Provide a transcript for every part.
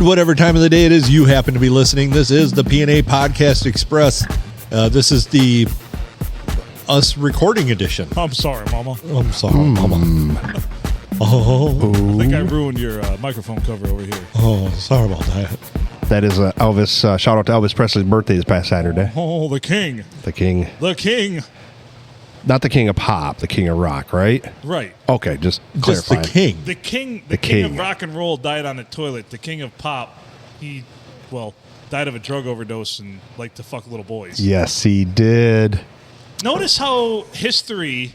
And whatever time of the day it is you happen to be listening, this is the P&A Podcast Express. This is the us recording edition. I'm sorry, Mama. I'm sorry, Mama. I think I ruined your microphone cover over here. Oh, sorry about that. That is Elvis. Shout out to Elvis Presley's birthday this past Saturday. Oh, the king. The king. The king. Not the king of pop, the king of rock, right? Right. Okay, just Just clarifying. the king. The king. The king of king. rock and roll died on a toilet. The king of pop, he, died of a drug overdose and liked to fuck little boys. Yes, he did. Notice how history,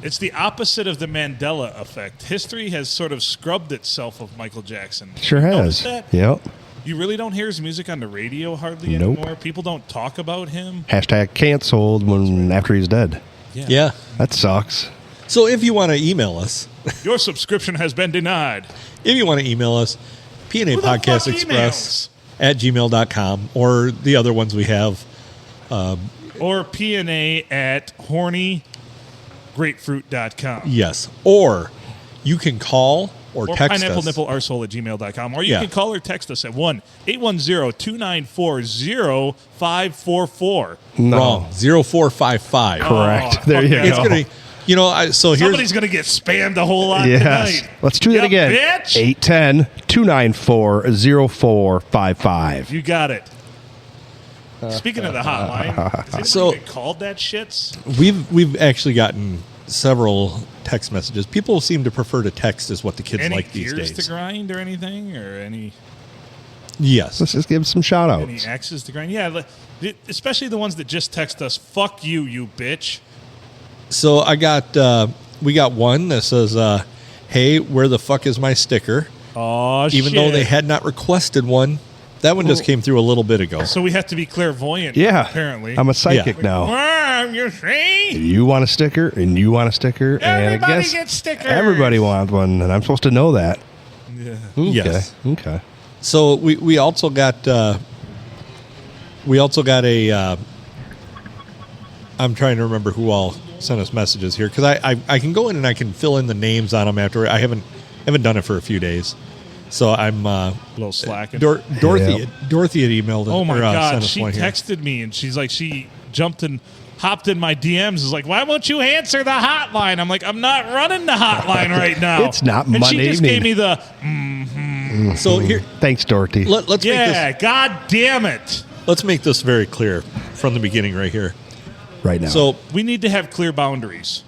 it's the opposite of the Mandela effect. History has sort of scrubbed itself of Michael Jackson. Sure Notice has. that? Yep. You really don't hear his music on the radio hardly Nope. anymore. People don't talk about him. Hashtag canceled when after he's dead. Yeah. That sucks. So if you want to email us, Your subscription has been denied. Who the Who the fuck P&A Podcast Express emails? at gmail.com, or the other ones we have. Or P&A at hornygrapefruit.com. Yes. Or you can call or Or text pineapple us. nipple arsehole at gmail.com. Or you Yeah. can call or text us at 1-810-294-0544. No. Wrong. 0455. Correct. Oh, there you fuck go. It's going to, so here's. Somebody's going to get spammed a whole lot Yes. tonight. Let's do that Yep, again. bitch. 810-294-0455. You got it. Speaking of the hotline, has So- anybody called that shits? We've actually gotten several text messages. People seem to prefer to text is what the kids Any like these gears days. to grind or anything? Or any Yes. Let's just give some shout any outs. axes to grind? Yeah, especially the ones that just text us, fuck you, you bitch. So we got one that says, hey, where the fuck is my sticker? Oh, Even though they had not requested one. That one just came through a little bit ago. So we have to be clairvoyant, Yeah. apparently. I'm a psychic Yeah. now. Wow, you see? You want a sticker, and you want a sticker, and Everybody I guess gets stickers. everybody wants one, and I'm supposed to know that. Yeah. Okay. Yes. Okay. So we also got a I'm trying to remember who all sent us messages here, because I can go in and I can fill in the names on them after. I haven't done it for a few days, so I'm A little slacking. Dorothy Yeah. Dorothy had emailed. Oh my or, God! sent us She one here. texted me and she's like, she jumped and hopped in my DMs. Is like, why won't you answer the hotline? I'm like, I'm not running the hotline right now. It's not and Monday she just evening. gave me the So here, Thanks, Dorothy. let's make yeah. God damn it! let's make this very clear from the beginning right here. right now. So We need to have clear boundaries.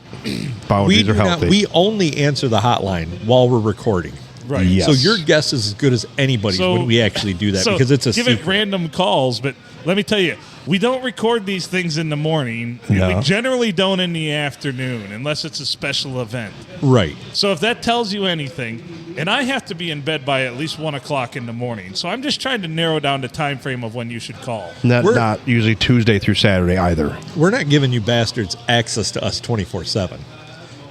boundaries are healthy. we only answer the hotline while we're recording. Right. Yes. So your guess is as good as anybody's So- when we actually do that, So because it's a give secret. it random calls, but let me tell you, we don't record these things in the morning. And No. we generally don't in the afternoon unless it's a special event. Right. So if that tells you anything, and I have to be in bed by at least 1 o'clock in the morning, so I'm just trying to narrow down the time frame of when you should call. Not usually Tuesday through Saturday either. We're not giving you bastards access to us 24/7.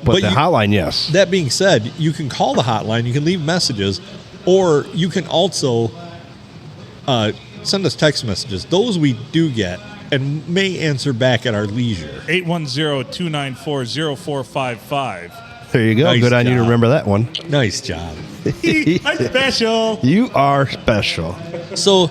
But the you- hotline, yes. That being said, you can call the hotline, you can leave messages, or you can also send us text messages. Those we do get and may answer back at our leisure. 810-294-0455. There you go. Nice Good on you to job. remember that one. Nice job. I'm special. You are special. So,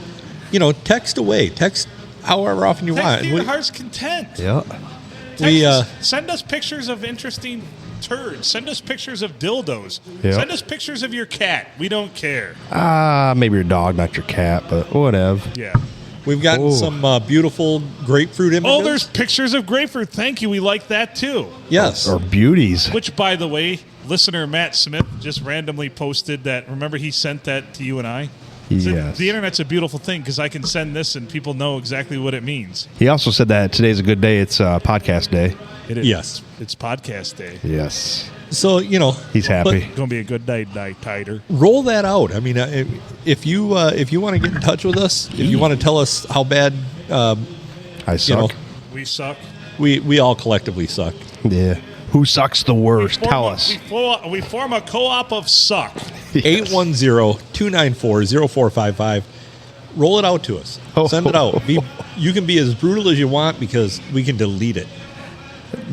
text away. Text however often you Text want. to your heart's content. Yeah. Send us pictures of interesting turds. Send us pictures of dildos. Yeah. Send us pictures of your cat. We don't care. Maybe your dog, not your cat, but whatever. Yeah. We've gotten Oh. some beautiful grapefruit images. Oh, there's pictures of grapefruit. Thank you. We like that too. Yes. Or beauties. Which, by the way, listener Matt Smith just randomly posted that. Remember, he sent that to you and I? He said, Yes. the internet's a beautiful thing because I can send this and people know exactly what it means. He also said that today's a good day. It's podcast day. It is. Yes. It's podcast day. Yes. So, He's happy. Gonna be a good night, Tighter. roll that out. I mean, if you want to get in touch with us, if you want to tell us how bad I suck. We suck. we all collectively suck. Yeah. Who sucks the worst? Tell us. We form a co-op of suck. 810-294-0455. Roll it out to us. Send it out. You can be as brutal as you want because we can delete it.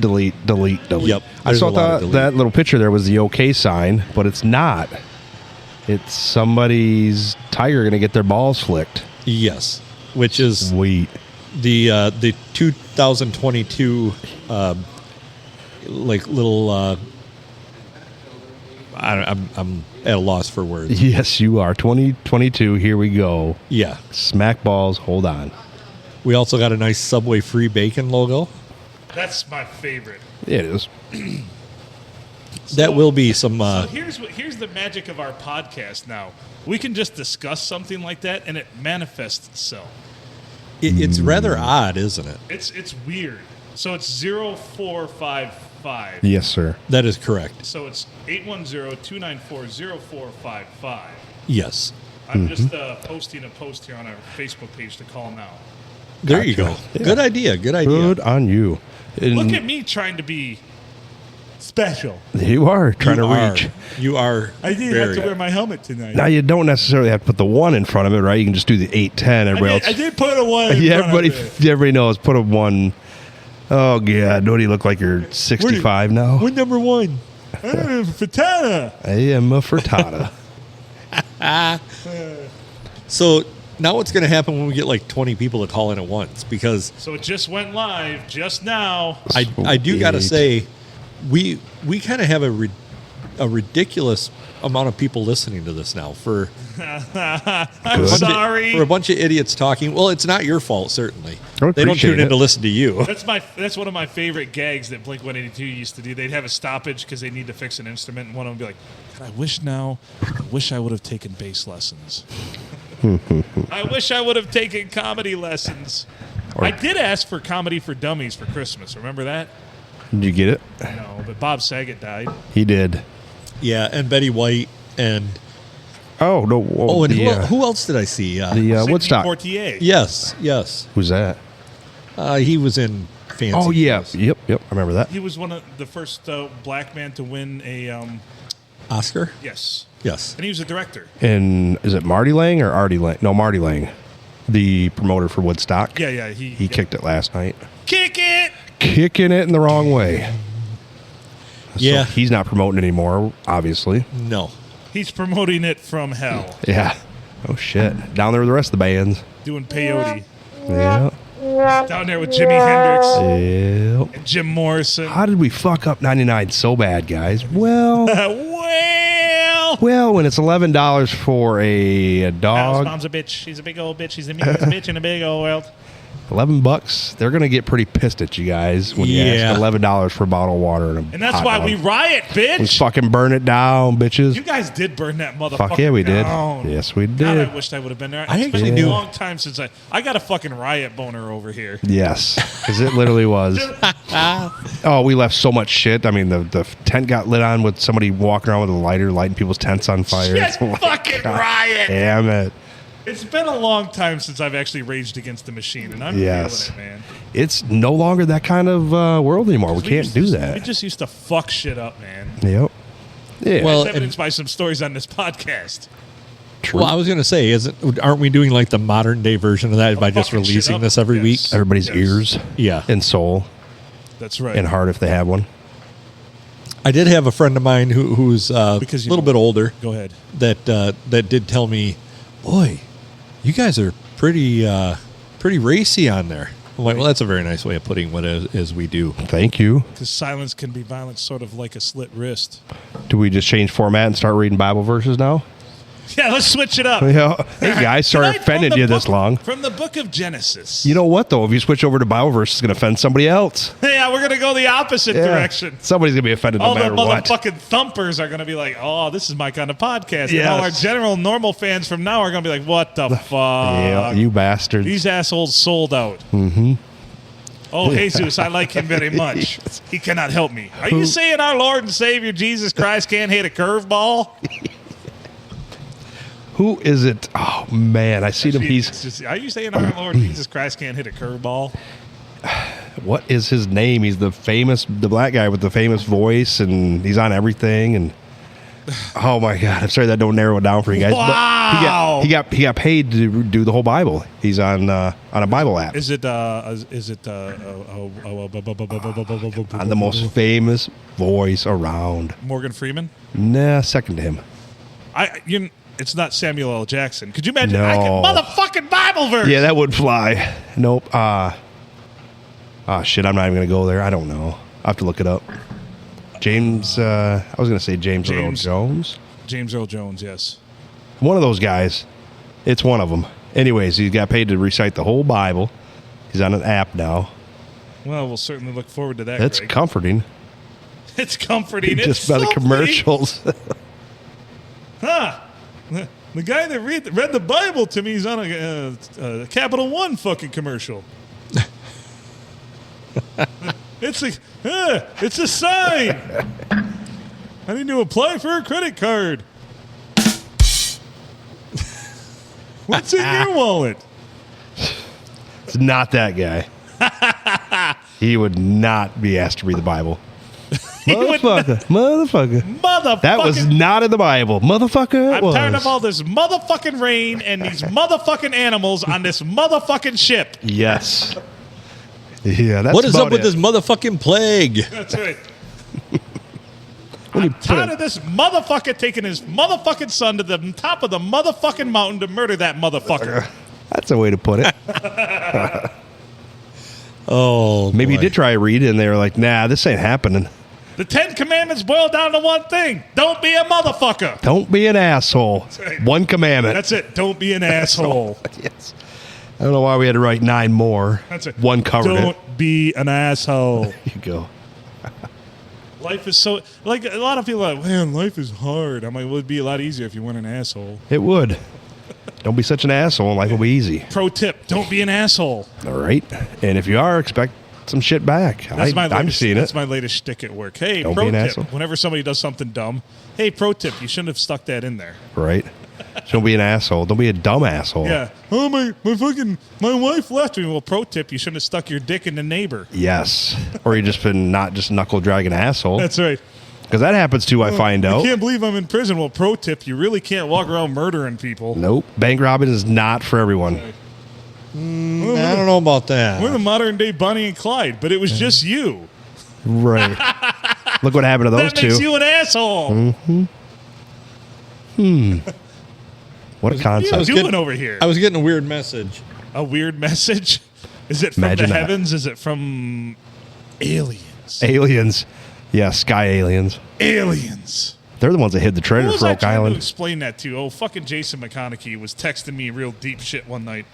Delete. Yep. I There's saw a lot of delete. that little picture there was the OK sign, but it's not. It's somebody's tiger going to get their balls flicked. Yes, which is Sweet. the 2022 like little. I'm at a loss for words. Yes, you are. 2022. Here we go. Yeah, Smack balls. Hold on. we also got a nice Subway free bacon logo. That's my favorite. It is. That will be some. So here's the magic of our podcast now. We can just discuss something like that and it manifests itself. It's rather odd, isn't it? It's weird. So it's 0455. Yes, sir. That is correct. So it's 810-294-0455. Yes. I'm just posting a post here on our Facebook page to call now. There you go. Yeah. Good idea. Good idea. Good on you. And Look at me trying to be special. You are trying to reach. You are. I did have to wear my helmet tonight. Now, you don't necessarily have to put the 1 in front of it, right? You can just do the 810. Everybody else. I did put a one. In Yeah, front of it. everybody knows. Put a 1. Oh, God. Don't you look like you're 65 now? We're number one. Fatana. I am a frittata. So now what's going to happen when we get like 20 people to call in at once? Because So it just went live just now. I do got to Sweet. say, we kind of have a ridiculous amount of people listening to this now for I'm sorry. for a bunch of idiots talking. Well, it's not your fault, certainly. I They don't appreciate tune in it. to listen to you. That's one of my favorite gags that Blink-182 used to do. They'd have a stoppage because they need to fix an instrument, and one of them would be like, "God, I wish I would have taken bass lessons. I wish I would have taken comedy lessons." I did ask for Comedy for Dummies for Christmas. Remember that? Did you get it? No, but Bob Saget died. He did. Yeah, and Betty White and Oh, no. oh, and the, who else did I see? Sidney Woodstock. Poitier. Yes. Who's that? He was in Fancy. Oh, yeah. Clothes. Yep. I remember that. He was one of the first black man to win a Oscar. yes, Yes. and he was a director. And is it Marty Lang or Artie Lang? No, Marty Lang, the promoter for Woodstock. Yeah, He kicked it last night. kick it. Kicking it in the wrong way. Yeah. So he's not promoting anymore, obviously. No. He's promoting it from hell, Yeah. Oh, shit. Down there with the rest of the bands. doing peyote Yeah. down there with Jimi Hendrix Yep. and Jim Morrison. How did we fuck up 99 so bad, guys? Well, Well, when it's $11 for a Alice dog, Mom's a bitch. She's a big old bitch. She's a bitch in a big old world. $11, they're going to get pretty pissed at you guys when you Yeah. ask $11 for a bottle of water And that's why we riot, We bitch. fucking burn it down, bitches. You guys did burn that motherfucker Fuck yeah, we did. down. Yes, we God, I did. wished I would have been there. I It's actually been do. a long time since I got a fucking riot boner over here. Yes, because it literally was. Oh, we left so much shit. I mean, the tent got lit on with somebody walking around with a lighter, lighting people's tents on fire. Yes, Oh my fucking God. riot. Damn it. It's been a long time since I've actually raged against the machine, and I'm Yes. feeling it, man. It's no longer that kind of world anymore. We can't used do to- that. We just used to fuck shit up, man. Yep. Yeah. Well, It's evidenced by some stories on this podcast. true. Well, I was going to say, aren't we doing like the modern day version of that by just fucking shit releasing up? this every Yes. week? Everybody's Yes. ears Yeah. and soul That's right. and heart if they have one. I did have a friend of mine who's a Because you little know- bit older Go ahead. that did tell me, boy, you guys are pretty racy on there. I'm like, well, that's a very nice way of putting what it is we do. Thank you. Because silence can be violent, sort of like a slit wrist. Do we just change format and start reading Bible verses now? Yeah, let's switch it up. Yeah. Hey, guys, sorry I Tonight, from offended the you this book- long. From the book of Genesis. You know what, though? If you switch over to Bible verses, it's going to offend somebody else. Yeah, we're going to go the opposite Yeah. direction. Somebody's going to be offended no All the matter what. motherfucking thumpers are going to be like, oh, this is my kind of podcast. And Yes. all our general normal fans from now are going to be like, what the fuck? Yeah, you bastards. These assholes sold out. Mm-hmm. Oh, Jesus, I like him very much. He cannot help me. Are you saying our Lord and Savior Jesus Christ can't hit a curveball? Who is it? Oh, man. I see him. Are you saying our Lord Jesus Christ can't hit a curveball? What is his name? He's the black guy with the famous voice, and he's on everything. And oh my God, I'm sorry that don't narrow it down for you guys. Wow. But he got paid to do the whole Bible. He's on a Bible app. Is it On the most famous voice around. Morgan Freeman? Nah, second to him. It's not Samuel L. Jackson. Could you imagine? No. I can motherfucking Bible verse. Yeah, that would fly. Nope. Shit, I'm not even going to go there. I don't know. I have to look it up. James, I was going to say James Earl Jones. James Earl Jones, yes. One of those guys. It's one of them. Anyways, he got paid to recite the whole Bible. He's on an app now. Well, we'll certainly look forward to that. That's Greg. comforting. It's comforting. Just It's by the something. commercials. Huh. The guy that read the Bible to me is on a Capital One fucking commercial. It's a sign. I need to apply for a credit card. What's in your wallet? It's not that guy. He would not be asked to read the Bible. Motherfucker. That was not in the Bible. Motherfucker, I'm tired of all this motherfucking rain and these motherfucking animals on this motherfucking ship. Yes. Yeah, that's What is about up with it. this motherfucking plague? That's right. When you I'm put tired it- of this motherfucker taking his motherfucking son to the top of the motherfucking mountain to murder that motherfucker. That's a way to put it. Oh, Maybe boy. he did try to read it, and they were like, nah, this ain't happening. The 10 Commandments boil down to one thing. Don't be a motherfucker. Don't be an asshole. right. One commandment. That's it. Don't be an asshole. Yes. I don't know why we had to write 9 more. That's it. One covered Don't it. be an asshole. There you go. Life is so, like, a lot of people are like, man, life is hard. I'm like, well, it'd be a lot easier if you weren't an asshole. It would. Don't be such an asshole, and life will be easy. Pro tip, don't be an asshole. All right? And if you are, expect some shit back. I'm seeing That's it. my latest shtick at work. Hey, Don't pro be an tip. asshole. Whenever somebody does something dumb, hey, pro tip, you shouldn't have stuck that in there. Right? Don't be an asshole. Don't be a dumb asshole. Yeah. Oh, my wife left me. Well, pro tip, you shouldn't have stuck your dick in the neighbor. Yes. Or you just been not just knuckle dragging asshole. That's right. Because that happens too, I find I out. can't believe I'm in prison. Well, pro tip, you really can't walk around murdering people. Nope. Bank robbing is not for everyone. I don't know about that. We're the modern day Bonnie and Clyde, but it was just you. Right. Look what happened to those That makes two. you an asshole. What a What are concept. you doing over here? I was getting a weird message. A weird message? Is it from Imagine the that. heavens? Is it from aliens? Aliens. Yeah, sky aliens. Aliens. They're the ones that hid the Who treasure was for I Oak trying to Island. explain that to? Oh, fucking Jason McConaughey was texting me real deep shit one night,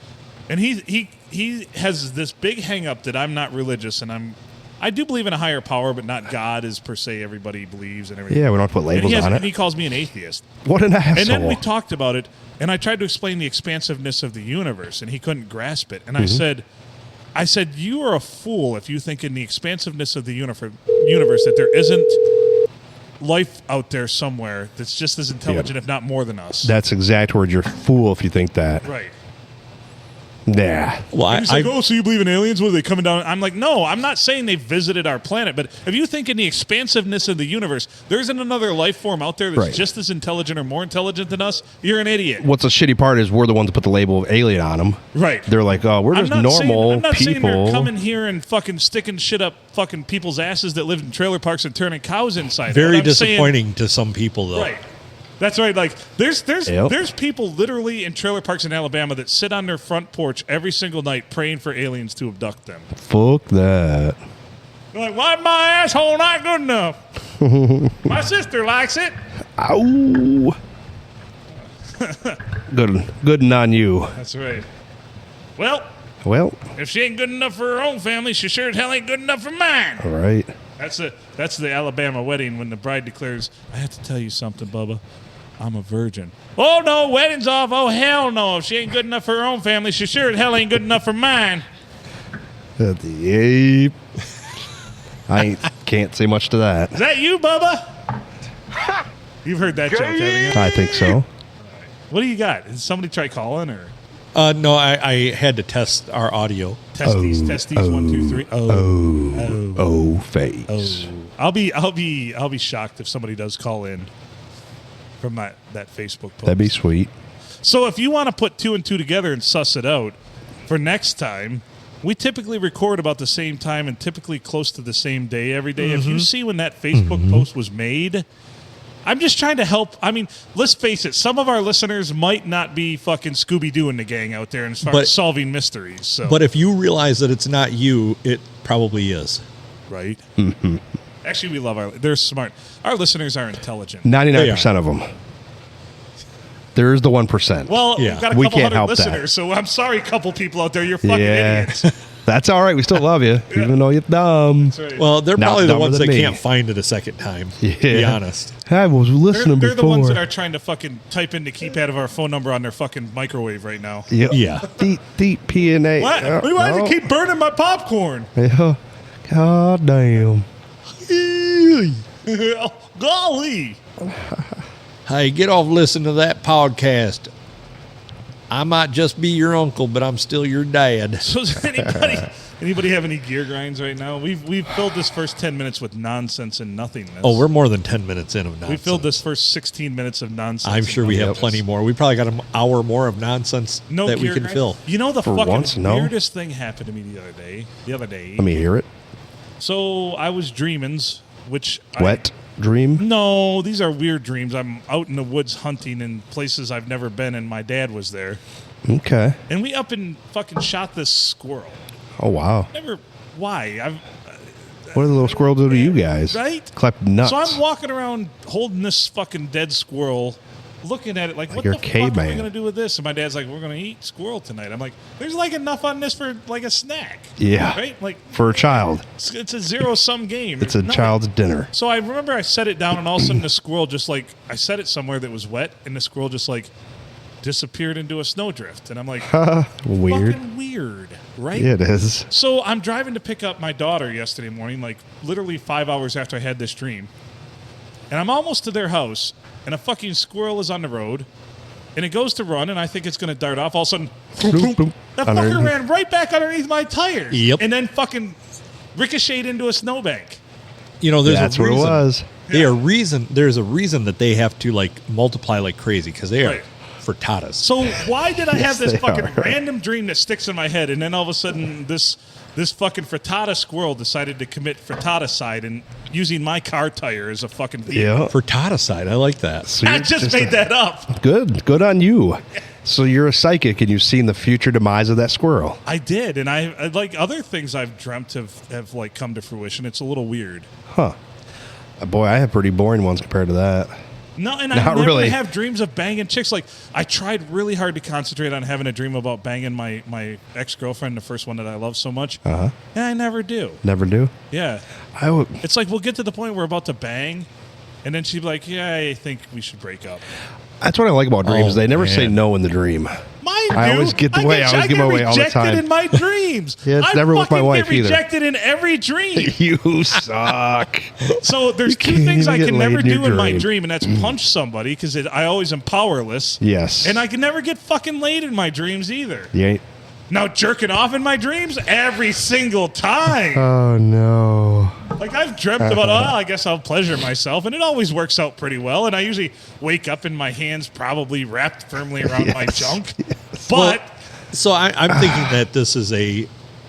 and he has this big hang up that I'm not religious, and I do believe in a higher power, but not God as per se everybody believes and everything. Yeah, we don't put and labels on and he it. calls me an atheist. What an asshole. And then we talked about it, and I tried to explain the expansiveness of the universe, and he couldn't grasp it. And Mm-hmm. I said, you are a fool if you think in the expansiveness of the universe that there isn't life out there somewhere that's just as intelligent, if not more than us. That's exact word. You're a fool if you think that. right. Nah. Well, And he's like, oh, so you believe in aliens? What, are they coming down? I'm like, no, I'm not saying they visited our planet, but if you think in the expansiveness of the universe, there isn't another life form out there that's Right. just as intelligent or more intelligent than us, you're an idiot. What's the shitty part is we're the ones that put the label of alien on them. Right. They're like, oh, we're just normal I'm not saying people. they're coming here and fucking sticking shit up fucking people's asses that live in trailer parks and turning cows inside. Very What I'm saying- disappointing to some people, though. right. That's right. Like there's Yep. people literally in trailer parks in Alabama that sit on their front porch every single night praying for aliens to abduct them. Fuck that. They're like, why my asshole not good enough? My sister likes it. Ow. Good and on you. That's right. Well, Well, if she ain't good enough for her own family, she sure as hell ain't good enough for mine. all right. That's the Alabama wedding when the bride declares, I have to tell you something, Bubba. I'm a virgin. Oh, no, wedding's off. Oh, hell no. If she ain't good enough for her own family, she sure as hell ain't good enough for mine. At the ape. Can't say much to that. Is that you, Bubba? You've heard that joke, haven't you? I think so. What do you got? Did somebody try calling or No, I had to test our audio. testes, 1, 2, 3. Oh, face. I'll be shocked if somebody does call in from that Facebook post. That'd be sweet. So if you want to put 2 and 2 together and suss it out for next time, we typically record about the same time and typically close to the same day every day. If you see when that Facebook post was made, I'm just trying to help. I mean, let's face it. Some of our listeners might not be fucking Scooby-Doo in the gang out there as far as solving mysteries. So. But if you realize that it's not you, it probably is. Right? Actually, we love they're smart. Our listeners are intelligent. 99% of them. There's the 1%. Well, Yeah. we've got a We couple can't hundred help that. listeners, so I'm sorry, couple people out there. You're fucking idiots. That's all right. We still love you, even though you're dumb. That's right. Well, they're Not probably the dumber ones than that me. can't find it a second time. To be Yeah. honest. I was listening they're before. the ones that are trying to fucking type in the keypad of our phone number on their fucking microwave right now. Yep. Yeah. Deep P&A. What? Why do you keep burning my popcorn? Yeah. God damn. Oh, golly. Hey, get off listening to that podcast. I might just be your uncle, but I'm still your dad. So is there anybody have any gear grinds right now? We've filled this first 10 minutes with nonsense and nothingness. Oh, we're more than 10 minutes in of nonsense. We filled this first 16 minutes of nonsense. I'm and sure we have nothingness. plenty more. We probably got an hour more of nonsense No that we gear can grind? fill. You know the For fucking once, no. weirdest thing happened to me the other day. Let me hear it. So I was dreamins, which Wet dream. No, these are weird dreams. I'm out in the woods hunting in places I've never been, and my dad was there. Okay. And we up and fucking shot this squirrel. Oh, wow. Never. Why? What do the little squirrels do to you guys? Right? Collect nuts. So I'm walking around holding this fucking dead squirrel, looking at it like what you're the a fuck are we caveman. going to do with this? And my dad's like, we're going to eat squirrel tonight. I'm like, there's like enough on this for like a snack. Yeah. Right? Like, For a child. it's a zero-sum game. It's a No. child's dinner. So I remember I set it down, and all of a sudden the squirrel just like, I set it somewhere that was wet, and the squirrel just like disappeared into a snowdrift. And I'm like, Weird. fucking weird, right? Yeah, it is. So I'm driving to pick up my daughter yesterday morning, like literally 5 hours after I had this dream. And I'm almost to their house, and a fucking squirrel is on the road, and it goes to run, and I think it's going to dart off. All of a sudden, Boop, boop. that Underneath. fucker ran right back underneath my tires. Yep. And then fucking ricocheted into a snowbank. You know, there's That's a what it reason. was. There's a reason that they have to like multiply like crazy because they are Right. frittatas. So why did I have this they fucking are. random dream that sticks in my head, and then all of a sudden this fucking frittata squirrel decided to commit frittaticide and using my car tire as a fucking vehicle. Yeah. Frittaticide, I like that. So I you're just made that up. Good on you. So you're a psychic and you've seen the future demise of that squirrel. I did, and I like other things I've dreamt have like come to fruition. It's a little weird. Huh. Boy, I have pretty boring ones compared to that. No, and Not I never really. have dreams of banging chicks. Like I tried really hard to concentrate on having a dream about banging my ex-girlfriend, the first one that I love so much. Uh-huh. And I never do. Never do. Yeah. I would. It's like we'll get to the point where we're about to bang, and then she'd be like, "Yeah, I think we should break up." That's what I like about dreams. Oh, they never say man. no in the dream. Mine I do. always get the way. I always get my way all the rejected time. in my dreams. Yeah, it's I never with my fucking wife get either. rejected in every dream. You suck. So there's two can't things even I get can laid never in your do in my dream. dream, and that's punch somebody because I always am powerless. Yes. And I can never get fucking laid in my dreams either. You ain't. Now jerking off in my dreams every single time. Oh no. Like I've dreamt about, I guess I'll pleasure myself, and it always works out pretty well. And I usually wake up and my hands probably wrapped firmly around my Yes. junk. But So I'm thinking that this is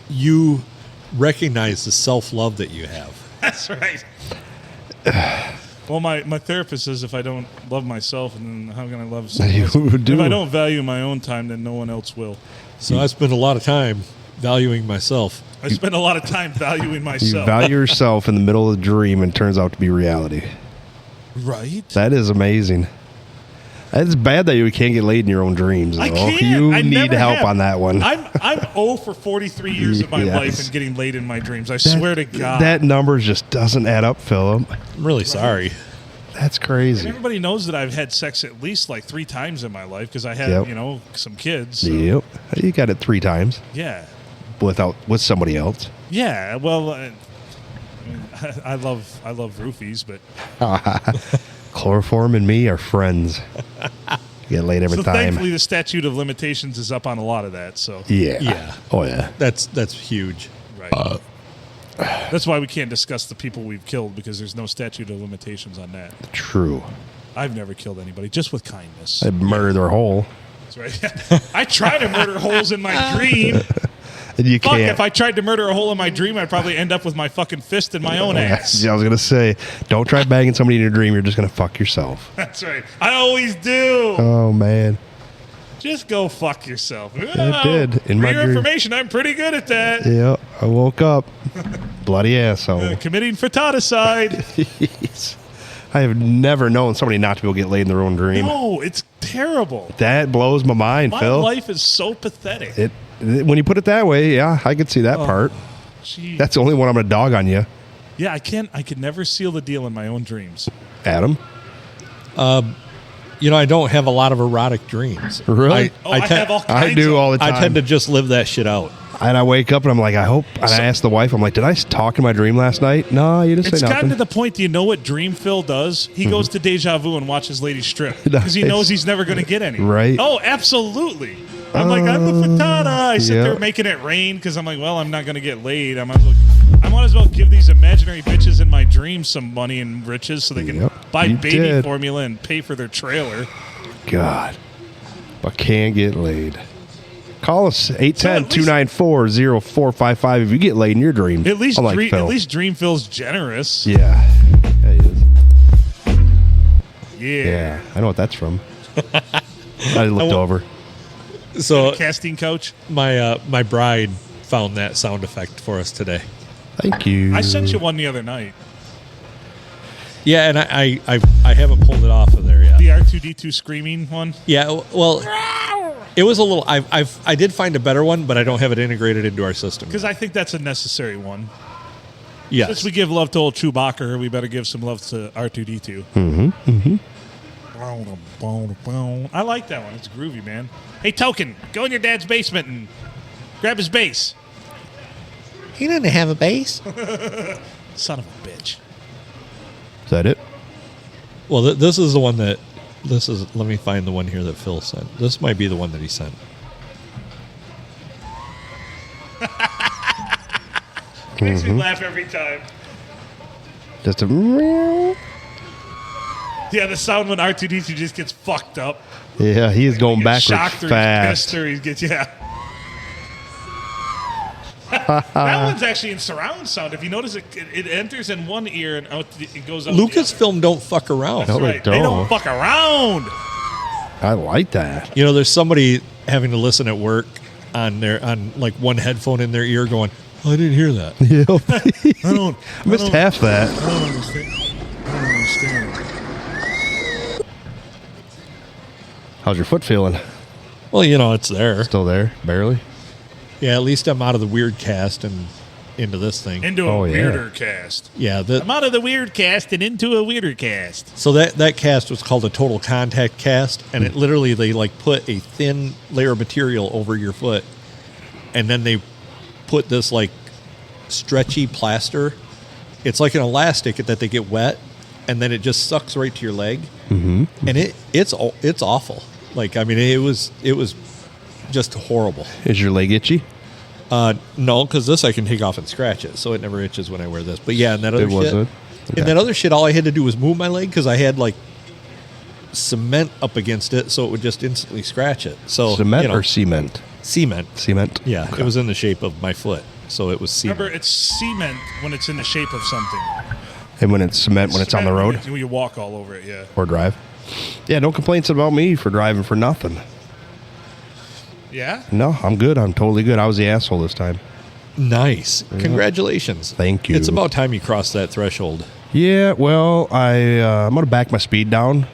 you recognize the self-love that you have. that's right. Well, my therapist says if I don't love myself, and then how can I love someone You else? do. If I don't value my own time, then no one else will. So I spend a lot of time valuing myself. I spend a lot of time valuing You myself. value yourself in the middle of the dream and it turns out to be reality. Right? That is amazing. It's bad that you can't get laid in your own dreams. Though. I can't. You I need never help have. on that one. I'm 0 for 43 years of my Yes. life and getting laid in my dreams. I swear to God. That number just doesn't add up, Philip. I'm really sorry. That's And crazy. everybody knows that I've had sex at least like 3 times in my life because I had, Yep. some kids. So, Yep. You got it 3 times yeah. with somebody else. Yeah. Well, I love roofies, but Chloroform and me are friends. Get laid every so time. thankfully the statute of limitations is up on a lot of that. So Yeah. Yeah. Oh yeah. That's huge. right. That's why we can't discuss the people we've killed because there's no statute of limitations on that. True. I've never killed anybody, just with kindness. I'd murder their whole. That's right. I try to murder holes in my dream. You Fuck, can't. if I tried to murder a hole in my dream, I'd probably end up with my fucking fist in my own ass. I was going to say, don't try banging somebody in your dream. You're just going to fuck yourself. That's right. I always do. Oh, man. Just go fuck yourself. I did. For In my your dream. information, I'm pretty good at that. Yeah, I woke up. Bloody asshole. Committing fratricide. I have never known somebody not to be able to get laid in their own dream. No, it's terrible. That blows my mind, My Phil. life is so pathetic. When you put it that way, yeah, I could see that part. Gee. That's the only one I'm going to dog on you, Yeah, I could never seal the deal in my own dreams. Adam. I don't have a lot of erotic dreams. Really? I have all kinds I do of all the time. I tend to just live that shit out. And I wake up and I'm like, I hope. And I ask the wife, I'm like, did I talk in my dream last night? No, you didn't It's say gotten nothing. to the point, do you know what Dream Phil does? He goes to Deja Vu and watches Lady Strip because he Nice. knows he's never going to get any. Right. Oh, absolutely. I'm like, I'm the frittata. I sit yeah. there making it rain because I'm like, well, I'm not going to get laid. I might as well give these imaginary bitches in my dreams some money and riches so they can Yep, buy you baby did. formula and pay for their trailer. God. But can't get laid. Call us at least- 810-294-0455 if you get laid in your dream. At least, Unlike Phil. at least Dream Phil's generous. Yeah. Yeah, he is. Yeah. Yeah. I know what that's from. I looked over. So Casting coach. my bride found that sound effect for us today. Thank you. I sent you one the other night. Yeah, and I haven't pulled it off of there yet. The R2D2 screaming one. Yeah, well, it was a little. I did find a better one, but I don't have it integrated into our system. Because I think that's a necessary one. Yes, Since we give love to old Chewbacca, we better give some love to R2D2. I like that one. It's groovy, man. Hey, Token, go in your dad's basement and grab his bass. he didn't have a bass. Son of a bitch. Is that it? Well, this is the one that. This is. Let me find the one here that Phil sent. This might be the one that he sent. Makes me laugh every time. Just a. Yeah, the sound when R2D2 just gets fucked up. Yeah, he is going He gets backwards shocked or he's fast. pissed or he gets, yeah. That one's actually in surround sound. If you notice, it enters in one ear and out. It goes out. the other. Lucasfilm don't fuck around. That's No, they right. They don't don't. fuck around. I like that. You know, there's somebody having to listen at work on like one headphone in their ear, going, "Oh, I didn't hear that." Yep. I don't. Missed half that. I don't understand. I don't understand. How's your foot feeling? Well, it's there. Still there? Barely? Yeah, at least I'm out of the weird cast and into this thing. Into a Oh, yeah. weirder cast. Yeah, I'm out of the weird cast and into a weirder cast. so that cast was called a total contact cast, and it literally they like put a thin layer of material over your foot, and then they put this like stretchy plaster. It's like an elastic that they get wet, and then it just sucks right to your leg, and it's awful. Like, I mean, it was just horrible. Is your leg itchy? No, because this I can take off and scratch it, so it never itches when I wear this. But yeah, and that other It shit. wasn't? And that other shit, all I had to do was move my leg because I had like cement up against it, so it would just instantly scratch it. So Cement or cement? cement? Cement? Yeah, Okay. it was in the shape of my foot, so it was cement. Remember, it's cement when it's in the shape of something. And when it's cement, when it's on the road When you walk all over it, yeah. or drive? Yeah, don't complain about me for driving for nothing. Yeah? No, I'm good. I'm totally good. I was the asshole this time. Nice. Congratulations. Thank you. It's about time you crossed that threshold. Yeah, well, I'm going to back my speed down.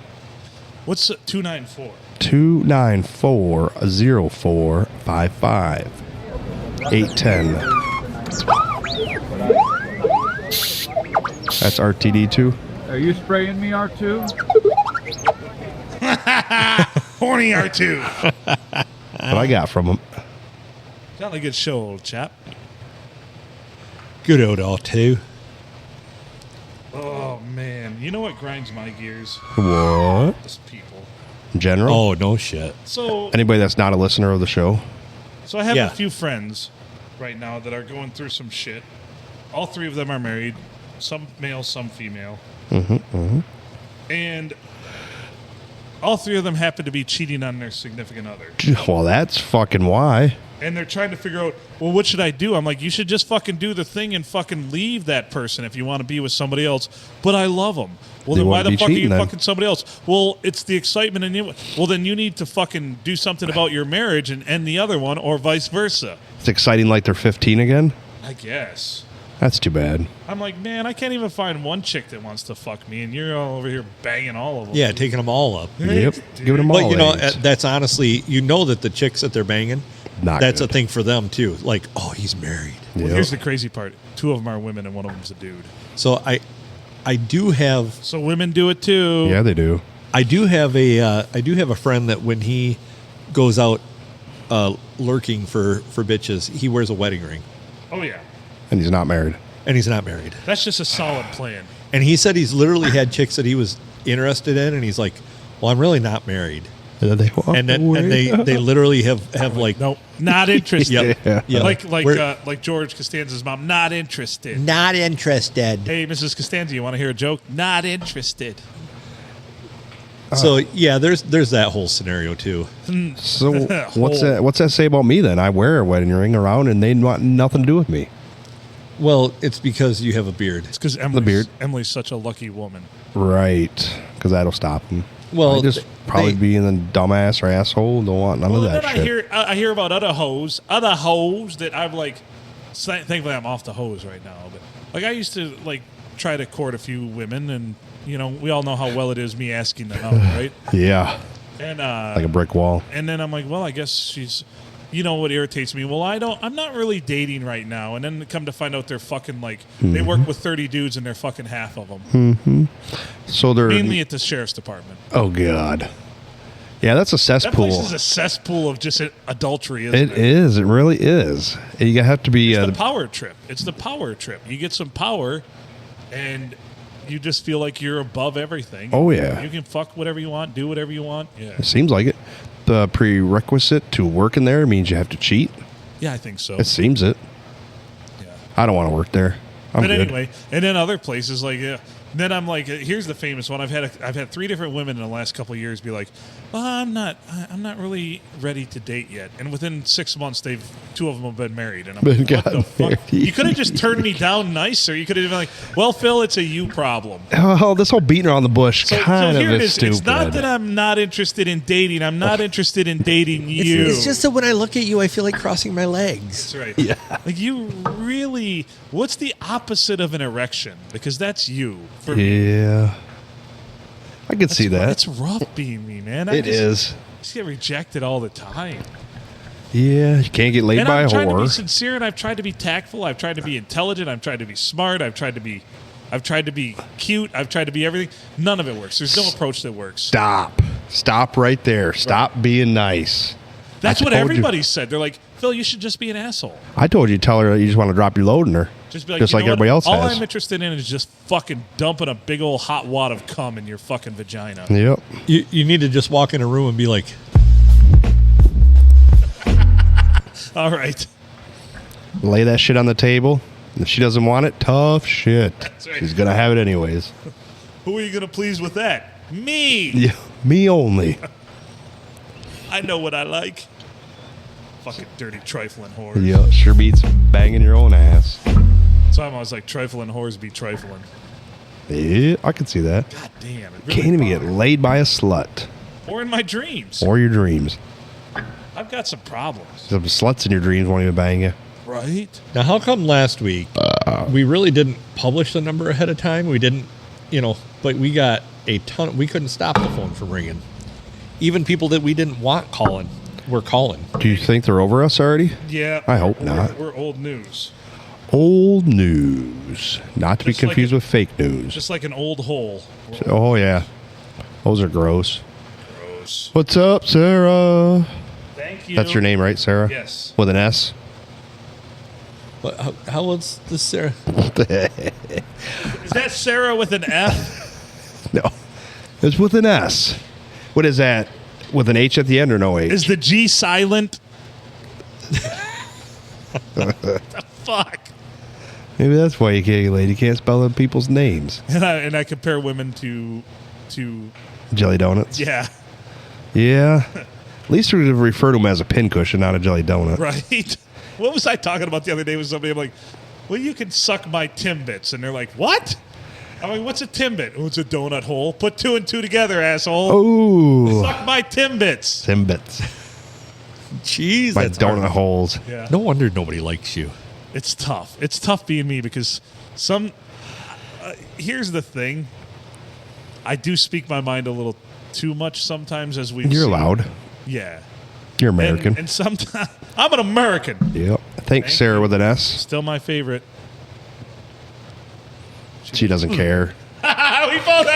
What's 294? 294-0455. 810. That's RTD2. Are you spraying me, R2? Horny R2. What I got from him. Sound like a good show, old chap. Good old R2. Oh, man. You know what grinds my gears? What? Just people. In general? Oh, no shit. So Anybody that's not a listener of the show? I have Yeah. a few friends right now that are going through some shit. All three of them are married. Some male, some female. And all three of them happen to be cheating on their significant other. Well, that's fucking why. and they're trying to figure out, well, what should I do? I'm like, you should just fucking do the thing and fucking leave that person if you want to be with somebody else. But I love them. Well, They then why wouldn't the be fuck are you cheating then. fucking somebody else? Well, it's the excitement in you. Well, then you need to fucking do something about your marriage and end the other one, or vice versa. It's exciting like they're 15 again. I guess. That's too bad. I'm like, man, I can't even find one chick that wants to fuck me, and you're all over here banging all of them. Yeah, taking them all up. Yep. Dude. Giving them all. But you know, A's. that's honestly, you know that the chicks that they're banging, Not that's good. a thing for them too. Like, oh, he's married. Well, Yep. here's the crazy part: 2 of them are women, and 1 of them's a dude. So I do have So women do it too. Yeah, they do. I do have a friend that when he goes out lurking for bitches, he wears a wedding ring, Oh yeah, And he's not married. and he's not married. that's just a solid plan. And he said he's literally had chicks that he was interested in, and he's like, "Well, I'm really not married." And then they walk And then away. and they literally have like, Nope, not interested. Yep. Yeah. Like George Costanza's mom, not interested. not interested. Hey, Mrs. Costanza, you want to hear a joke? Not interested. So yeah, there's that whole scenario too. So what's that say about me then? I wear a wedding ring around and they want nothing to do with me. Well, it's because you have a beard. It's because beard. Emily's such a lucky woman. Right. Because that'll stop them. Well, I just probably they- being a dumbass or asshole. Don't want none Well, of that then shit. I hear about other hoes that I'm like. Thankfully, I'm off the hose right now. But like, I used to like try to court a few women, and you know, we all know how well it is me asking them out, right? Yeah. And Like a brick wall. and then I'm like, well, I guess she's. You know what irritates me? Well, I'm not really dating right now. And then come to find out they're fucking like they work with 30 dudes and they're fucking half of them. So they're. Mainly at the sheriff's department. Oh, God. Yeah, that's a That cesspool. place is a cesspool of just adultery, isn't It it? is. It really is. You have to be. It's the power trip. It's the power trip. You get some power, and you just feel like you're above everything. Oh, yeah. You can fuck whatever you want, do whatever you want. Yeah, It seems like it. The prerequisite to work in there means you have to cheat. yeah, I think so. It seems it. Yeah. I don't want to work there. I'm But good. anyway, and then other places like then I'm like, here's the famous one. I've had 3 different women in the last couple of years be like, well, I'm not really ready to date yet. And within 6 months, 2 of them have been married. And I'm like, what the gotten fuck? married. You could have just turned me down nicer. You could have been like, well, Phil, it's a you problem. Oh, this whole beating around the bush So kind here of it is is. stupid. It's not that I'm not interested in dating. I'm not interested in dating you. It's just that when I look at you, I feel like crossing my legs. That's right. Yeah. Like you really. What's the opposite of an erection? Because that's you. For me. Yeah. I can see that. It's rough being me, man. It is. I just get rejected all the time. Yeah, you can't get laid And by I'm a trying to be whore. sincere, and I've tried to be tactful. I've tried to be intelligent. I've tried to be smart. I've tried to be cute. I've tried to be everything. None of it works. There's no approach that works. Stop right there. Stop being nice. That's I what told you. everybody said. They're like, Phil, you should just be an asshole. I told you, tell her that you just want to drop your load in her. Just be like, just you like know what? everybody else All has. I'm interested in is just fucking dumping a big old hot wad of cum in your fucking vagina. Yep. You need to just walk in a room and be like, All right. Lay that shit on the table. If she doesn't want it, tough shit. right. She's going to have it anyways. Who are you going to please with that? Me. Yeah, me only. I know what I like. Fucking dirty trifling whore. Yeah, sure beats banging your own ass. So I'm always like, trifling whores be trifling. Yeah, I can see that. God damn. It really Can't even get bothers me. laid by a slut Or in my dreams. or your dreams. I've got some problems. Some sluts in your dreams won't even bang you. Right? now how come last week we really didn't publish the number ahead of time? We didn't, but we got a ton. We couldn't stop the phone from ringing. Even people that we didn't want calling were calling. Do you think they're over us already? Yeah. I hope not. We're old news. Old news. Not to be Just like confused it- with fake news. Just like an old hole. Oh, yeah. Those are gross. Gross. What's up, Sarah? Thank you. That's your name, right, Sarah? Yes. With an S? But how was this, Sarah? Is that Sarah with an F? No. It's with an S. What is that? With an H at the end or no H? Is the G silent? the fuck? Maybe that's why you can't get laid. You can't spell out people's names. And I compare women to Jelly donuts? yeah. Yeah. At least we would refer to them as a pincushion, not a jelly donut. Right? What was I talking about the other day with somebody? I'm like, well, you can suck my Timbits. And they're like, what? I'm like, what's a Timbit? Oh, it's a donut hole. Put 2 and 2 together, asshole. Ooh. Suck my Timbits. Timbits. Jeez, My that's donut hard. holes. Yeah. No wonder nobody likes you. It's tough. It's tough being me because here's the thing. I do speak my mind a little too much sometimes as we've You're seen. allowed. Yeah. You're American. And sometimes I'm an American. Yep. Thanks, Sarah with an S. Still my favorite. She doesn't care. We both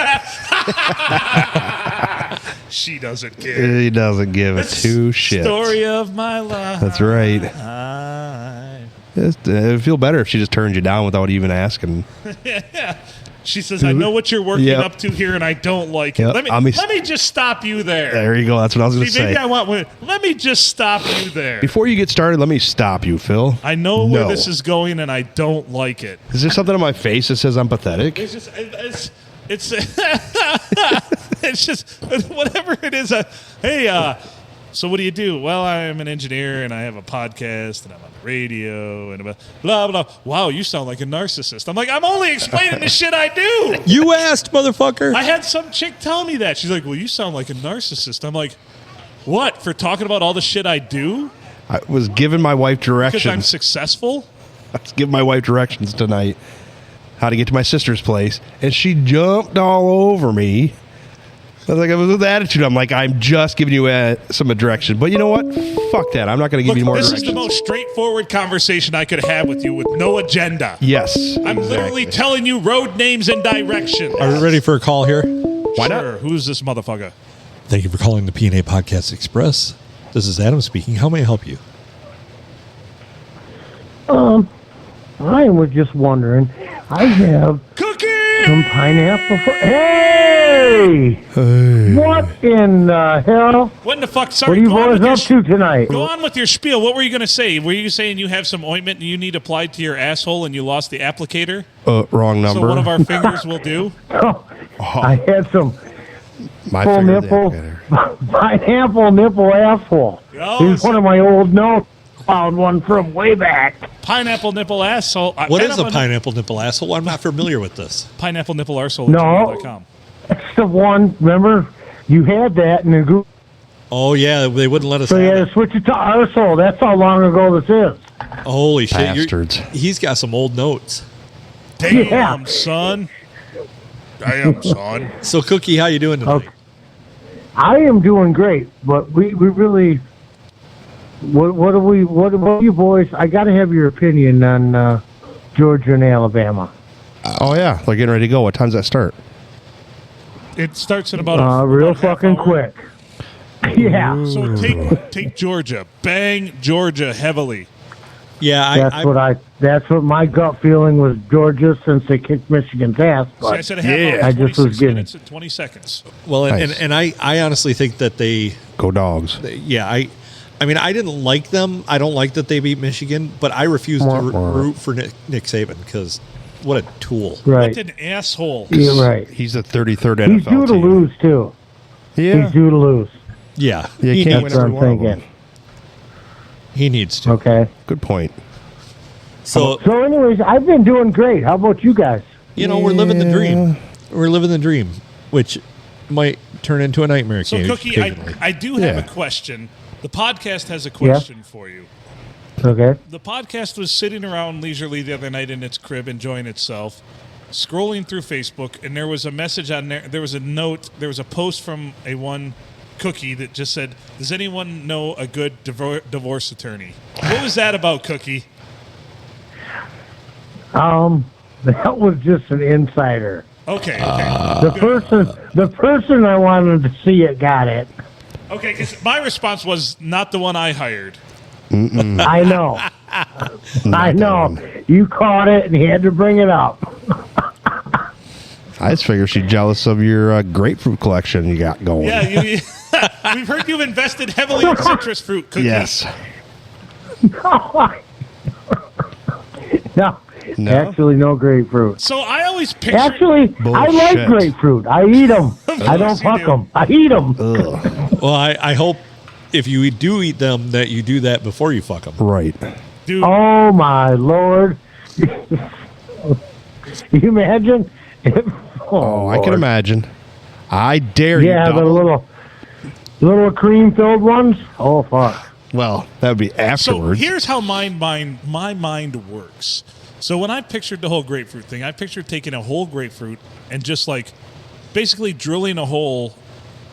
She doesn't care. He doesn't give a two shits. Story of my life. That's right. It'd feel better if she just turned you down without even asking. She says, I know what you're working Yep. up to here, and I don't like it. Yep. Let me just stop you there. There you go. That's what I was going to See, maybe say. I want one. Let me just stop you there. Before you get started, let me stop you, Phil. I know where No. this is going, and I don't like it. Is there something on my face that says I'm pathetic? It's just, it's it's just whatever it is. Hey, so what do you do? Well, I'm an engineer and I have a podcast and I'm on the radio and blah blah. Wow, you sound like a narcissist. I'm like, I'm only explaining the shit I do. You asked, motherfucker. I had some chick tell me that. She's like, well, you sound like a narcissist. I'm like, what? For talking about all the shit I do? I was giving my wife Because I'm directions. successful? I was giving my wife directions tonight how to get to my sister's place, and she jumped all over me. I was like, I was with attitude. I'm like, I'm just giving you some direction. But you know what? Fuck that. I'm not going to give Look, you more this directions. is the most straightforward conversation I could have with you with no agenda. Yes. I'm literally exactly. telling you road names and directions. Are we ready for a call here? Why not? Who's this motherfucker? Thank you for calling the P&A Podcast Express. This is Adam speaking. How may I help you? I was just wondering. I have Cookie! some pineapple. Hey! What in the hell? What in the fuck? What Sorry, are you go on boys with your up to tonight? Go on with your spiel. What were you going to say? Were you saying you have some ointment you need applied to your asshole and you lost the applicator? Wrong number. So one of our fingers will do? Oh, I had some my full finger nipple, there. pineapple nipple asshole. Oh, Here's one of my old notes. Found one from way back. Pineapple nipple asshole. What is a pineapple nipple asshole? I'm not familiar with this. Pineapple nipple arsehole? No. That's the one. Remember, you had that in the group, Oh, yeah, they wouldn't let us so you have had it. to switch it to arsehole. That's how long ago this is. Holy shit. Bastards. He's got some old notes. Damn, Yeah. son. Damn, son. So, Cookie, how you doing tonight? Okay. I am doing great, but we really. What are you boys? I got to have your opinion on Georgia and Alabama. Oh, yeah. They're getting ready to go. What time's that start? It starts in about Real about half fucking hour. quick. Yeah, So take Georgia. Bang Georgia heavily. Yeah, that's what my gut feeling was. Georgia, since they kicked Michigan's ass. So I But said a half hour. I just 26 was getting. minutes and 20 seconds. well, Nice. and I honestly think that Go dogs. I mean, I didn't like them. I don't like that they beat Michigan, but I refuse to root for Nick Saban because what a tool. Right, What an asshole. you're right. He's the 33rd NFL He's due to team. lose too. Yeah. He's due to lose. Yeah, You he, can't needs, That's what every I'm one of them. thinking. he needs to. Okay. Good point. So, So, anyways, I've been doing great. How about you guys? you know, we're living the dream. We're living the dream, which might turn into a nightmare So, Cookie, occasionally. I do have Yeah. a question. The podcast has a question for you. Okay. The podcast was sitting around leisurely the other night in its crib, enjoying itself, scrolling through Facebook, and there was a message on there. There was a note. There was a post from a one Cookie that just said, "Does anyone know a good divorce attorney?" What was that about, Cookie? That was just an insider. Okay. The person I wanted to see it got it. Okay, because my response was not the one I hired. I know. I know. You caught it and he had to bring it up. I just figure she's jealous of your grapefruit collection you got going. Yeah, we've heard you've invested heavily in citrus fruit, Cookie. Yes. No. No? Actually, no grapefruit. So I always picture. Actually, I like Bullshit. grapefruit. I eat them. I don't course you fuck do. them. I eat them. Well, I hope if you do eat them, that you do that before you fuck them. Right. Dude, Oh my lord! You imagine? Oh, I can Lord. imagine. I dare you. Yeah, the Donald. little cream-filled ones. Oh fuck! Well, that would be so afterwards. here's how my mind works. So when I pictured the whole grapefruit thing, I pictured taking a whole grapefruit and just like basically drilling a hole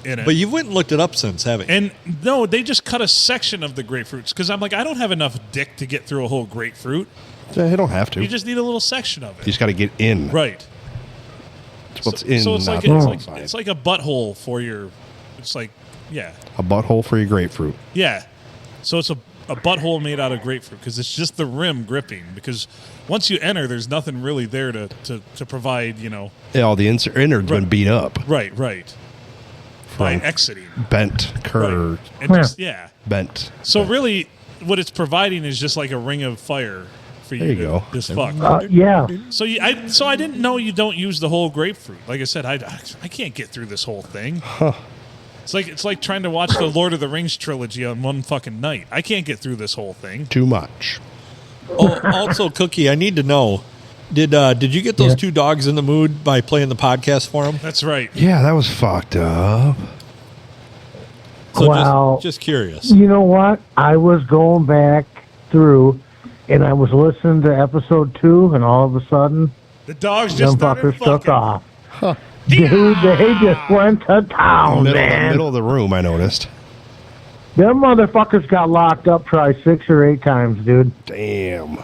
in it. But you went and looked it up since, haven't you? And no, they just cut a section of the grapefruits because I'm like, I don't have enough dick to get through a whole grapefruit. Yeah, you don't have to. You You just need a little section of it. just got to get in. Right. It's what's in, So it's not like the it's outside. like a butthole for your. It's like yeah, A butthole for your grapefruit. yeah. So it's a butthole made out of grapefruit because it's just the rim gripping. Because once you enter, there's nothing really there to provide. You know. Yeah, all the innards been beat up. Right. By From exiting. Bent, curved, And just yeah. bent. So really, what it's providing is just like a ring of fire for you. There you to go. Just fuck. Yeah. So I didn't know you don't use the whole grapefruit. Like I said, I can't get through this whole thing. It's like trying to watch the Lord of the Rings trilogy on one fucking night. I can't get through this whole thing. Too much. Oh, also, Cookie, I need to know: did you get those two dogs in the mood by playing the podcast for them? That's right. Yeah, that was fucked up. So Wow. just curious. You know what? I was going back through, and I was listening to episode 2, and all of a sudden, The dogs them just started fuckers took fucking. off. Dude, they just went to town, man. Middle of the room, I noticed. Them motherfuckers got locked up probably 6 or 8 times, dude. Damn.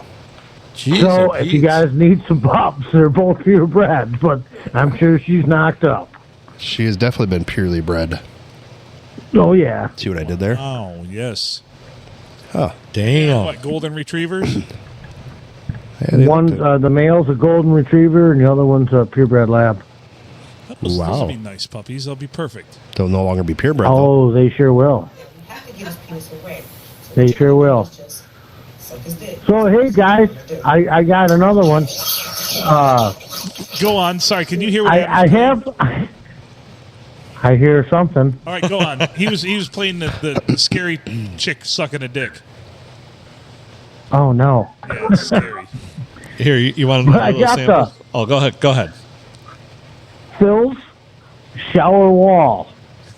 Jeez, So oh, if you Pete. guys need some pups, they're both purebred, but I'm sure she's knocked up. She has definitely been purely bred. Oh, yeah. See what I did there? Oh yes. Damn. What golden retrievers? Yeah, they One, looked at- the male's a golden retriever, and the other one's a purebred lab. Those Wow. will be nice puppies. They'll be perfect. They'll no longer be purebred, though. Oh, they sure will. have to give his penis away. So They sure will. just suck his dick. So, hey, guys, I got another one. Go on. Sorry. Can you hear what I have... I hear something. All right, go on. He was playing the scary chick sucking a dick. Oh, no. Yeah, it's scary. Here, you want to I know a got sample? Oh, go ahead. Go ahead. Phil's shower wall.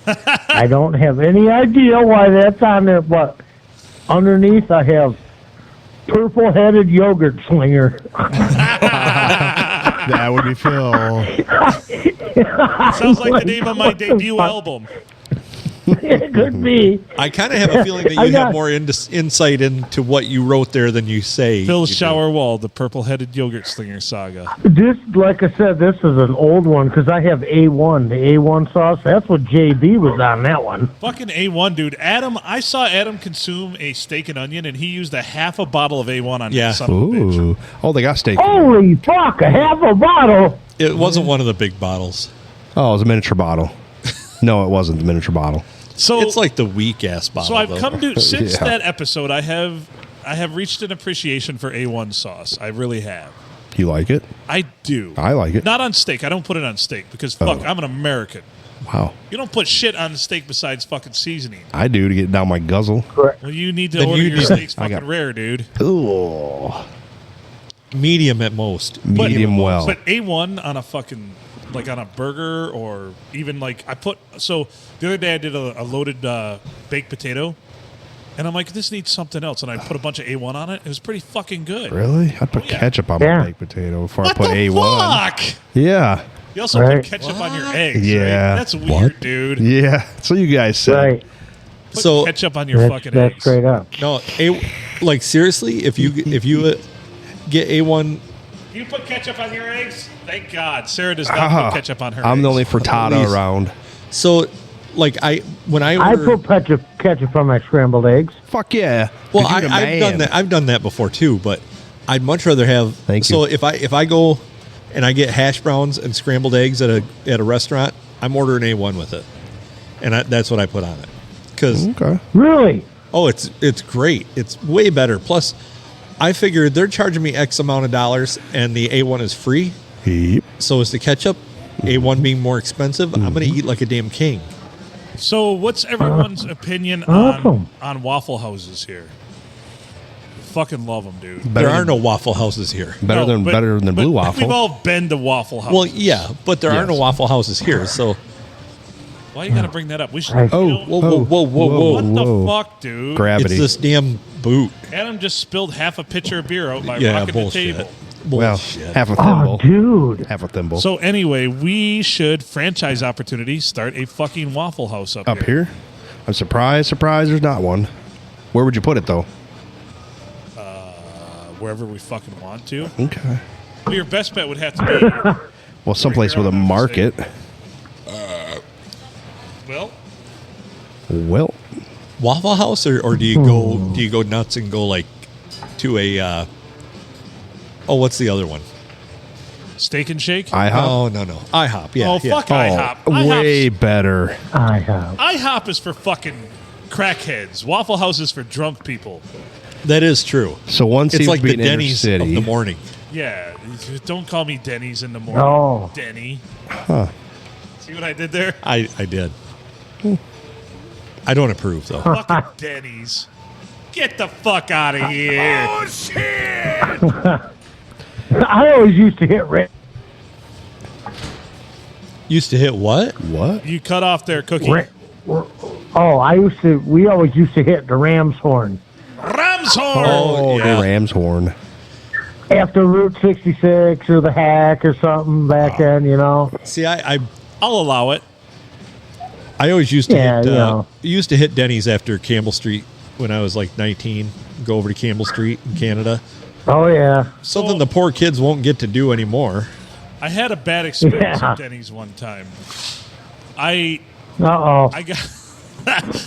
I don't have any idea why that's on there, but underneath I have purple-headed yogurt slinger. That would be Phil. Sounds like the name of my debut album. It could be. I kind of have a feeling that I you have got- more insight into what you wrote there than you say. Phil's you do. Shower Wall, the purple-headed yogurt slinger saga. This, like I said, this is an old one because I have A1, the A1 sauce. That's what JB was on that one. Fucking A1, dude. I saw Adam consume a steak and onion, and he used a half a bottle of A1 on Yeah. that son of a bitch. Ooh. Oh, they got steak. Holy fuck, a half a bottle. It wasn't one of the big bottles. Oh, it was a miniature bottle. No, it wasn't the miniature bottle. So It's like the weak ass bottle. So I've though. come to since Yeah. that episode, I have reached an appreciation for A1 sauce. I really have. You like it? I do. I like it. Not on steak. I don't put it on steak because fuck, Oh. I'm an American. Wow. You don't put shit on the steak besides fucking seasoning. I do to get down my guzzle. Well, you need to Then order you your need- steaks I fucking got- rare, dude. Ooh. medium at most. Medium well. But A1 on a fucking like on a burger or even like so the other day I did a loaded baked potato and I'm like, this needs something else, and I put a bunch of A1 on it. It was pretty fucking good. Really? I'd put yeah. ketchup on Yeah. my baked potato before What I put the A1. fuck? Yeah. You also Right. put ketchup on your eggs. Yeah. Right? That's weird, What? dude. Yeah. So you guys said. Right. Put So- ketchup on your That's, fucking that's eggs. straight up. No, like seriously, if you get A1, You put ketchup on your eggs? Thank God. Sarah does not Ah, put ketchup on her I'm eggs. the only frittata Please. around. so like when I I order, put ketchup on my scrambled eggs. Fuck yeah. well, 'Cause you're the I've done man. that. I've done that before too, but I'd much rather have. Thank so you. if I go and I get hash browns and scrambled eggs at a restaurant, I'm ordering A1 with it, and that's what I put on it. Because Okay. Really? oh, it's great. It's way better. Plus, I figured they're charging me X amount of dollars, and the A1 is free. Yep. So is the ketchup. A1 being more expensive, I'm going to eat like a damn king. So, what's everyone's opinion awesome. on Waffle Houses here? Fucking love them, dude. There are no Waffle Houses here. better than but Blue Waffle. We've all been to Waffle House. Well, yeah, but there are Yes. no Waffle Houses here. So, Why you gotta bring that up? We should. Oh, you know, whoa. what whoa. the fuck, dude? Gravity. it's this damn boot. Adam just spilled half a pitcher of beer out by Yeah, rocking bullshit. the table. Well, Bullshit. half a Oh, thimble. dude. Half a thimble. So anyway, we should franchise opportunity start a fucking Waffle House up Up here? I'm surprised there's not one. Where would you put it, though? Wherever we fucking want to. Okay. Well, your best bet would have to be Well, someplace with a market. well. Well, Waffle House, or do you go nuts and go like to a what's the other one? Steak and Shake. IHOP. Oh no, IHOP. Yeah, oh yeah. fuck IHOP. way better. I have. IHOP is for fucking crackheads. Waffle House is for drunk people. That is true. So one It's seems like to be the an inner Denny's of city. the morning. Yeah, don't call me Denny's in the morning. Oh. Denny. Huh. See what I did there? I did. I don't approve though. Fucking Denny's. Get the fuck out of here. Oh, shit. I always used to hit Used to hit what? What? You cut off their cookie. we always used to hit the Ram's Horn Ramshorn. Oh, yeah. the Ram's Horn. after Route 66 or the Hack or something back then, you know. See, I I'll allow it. always used to Yeah, hit you know. used to hit Denny's after Campbell Street when I was like 19. Go over to Campbell Street in Canada. Oh yeah. Something the poor kids won't get to do anymore. I had a bad experience Yeah. at Denny's one time. I Uh-oh.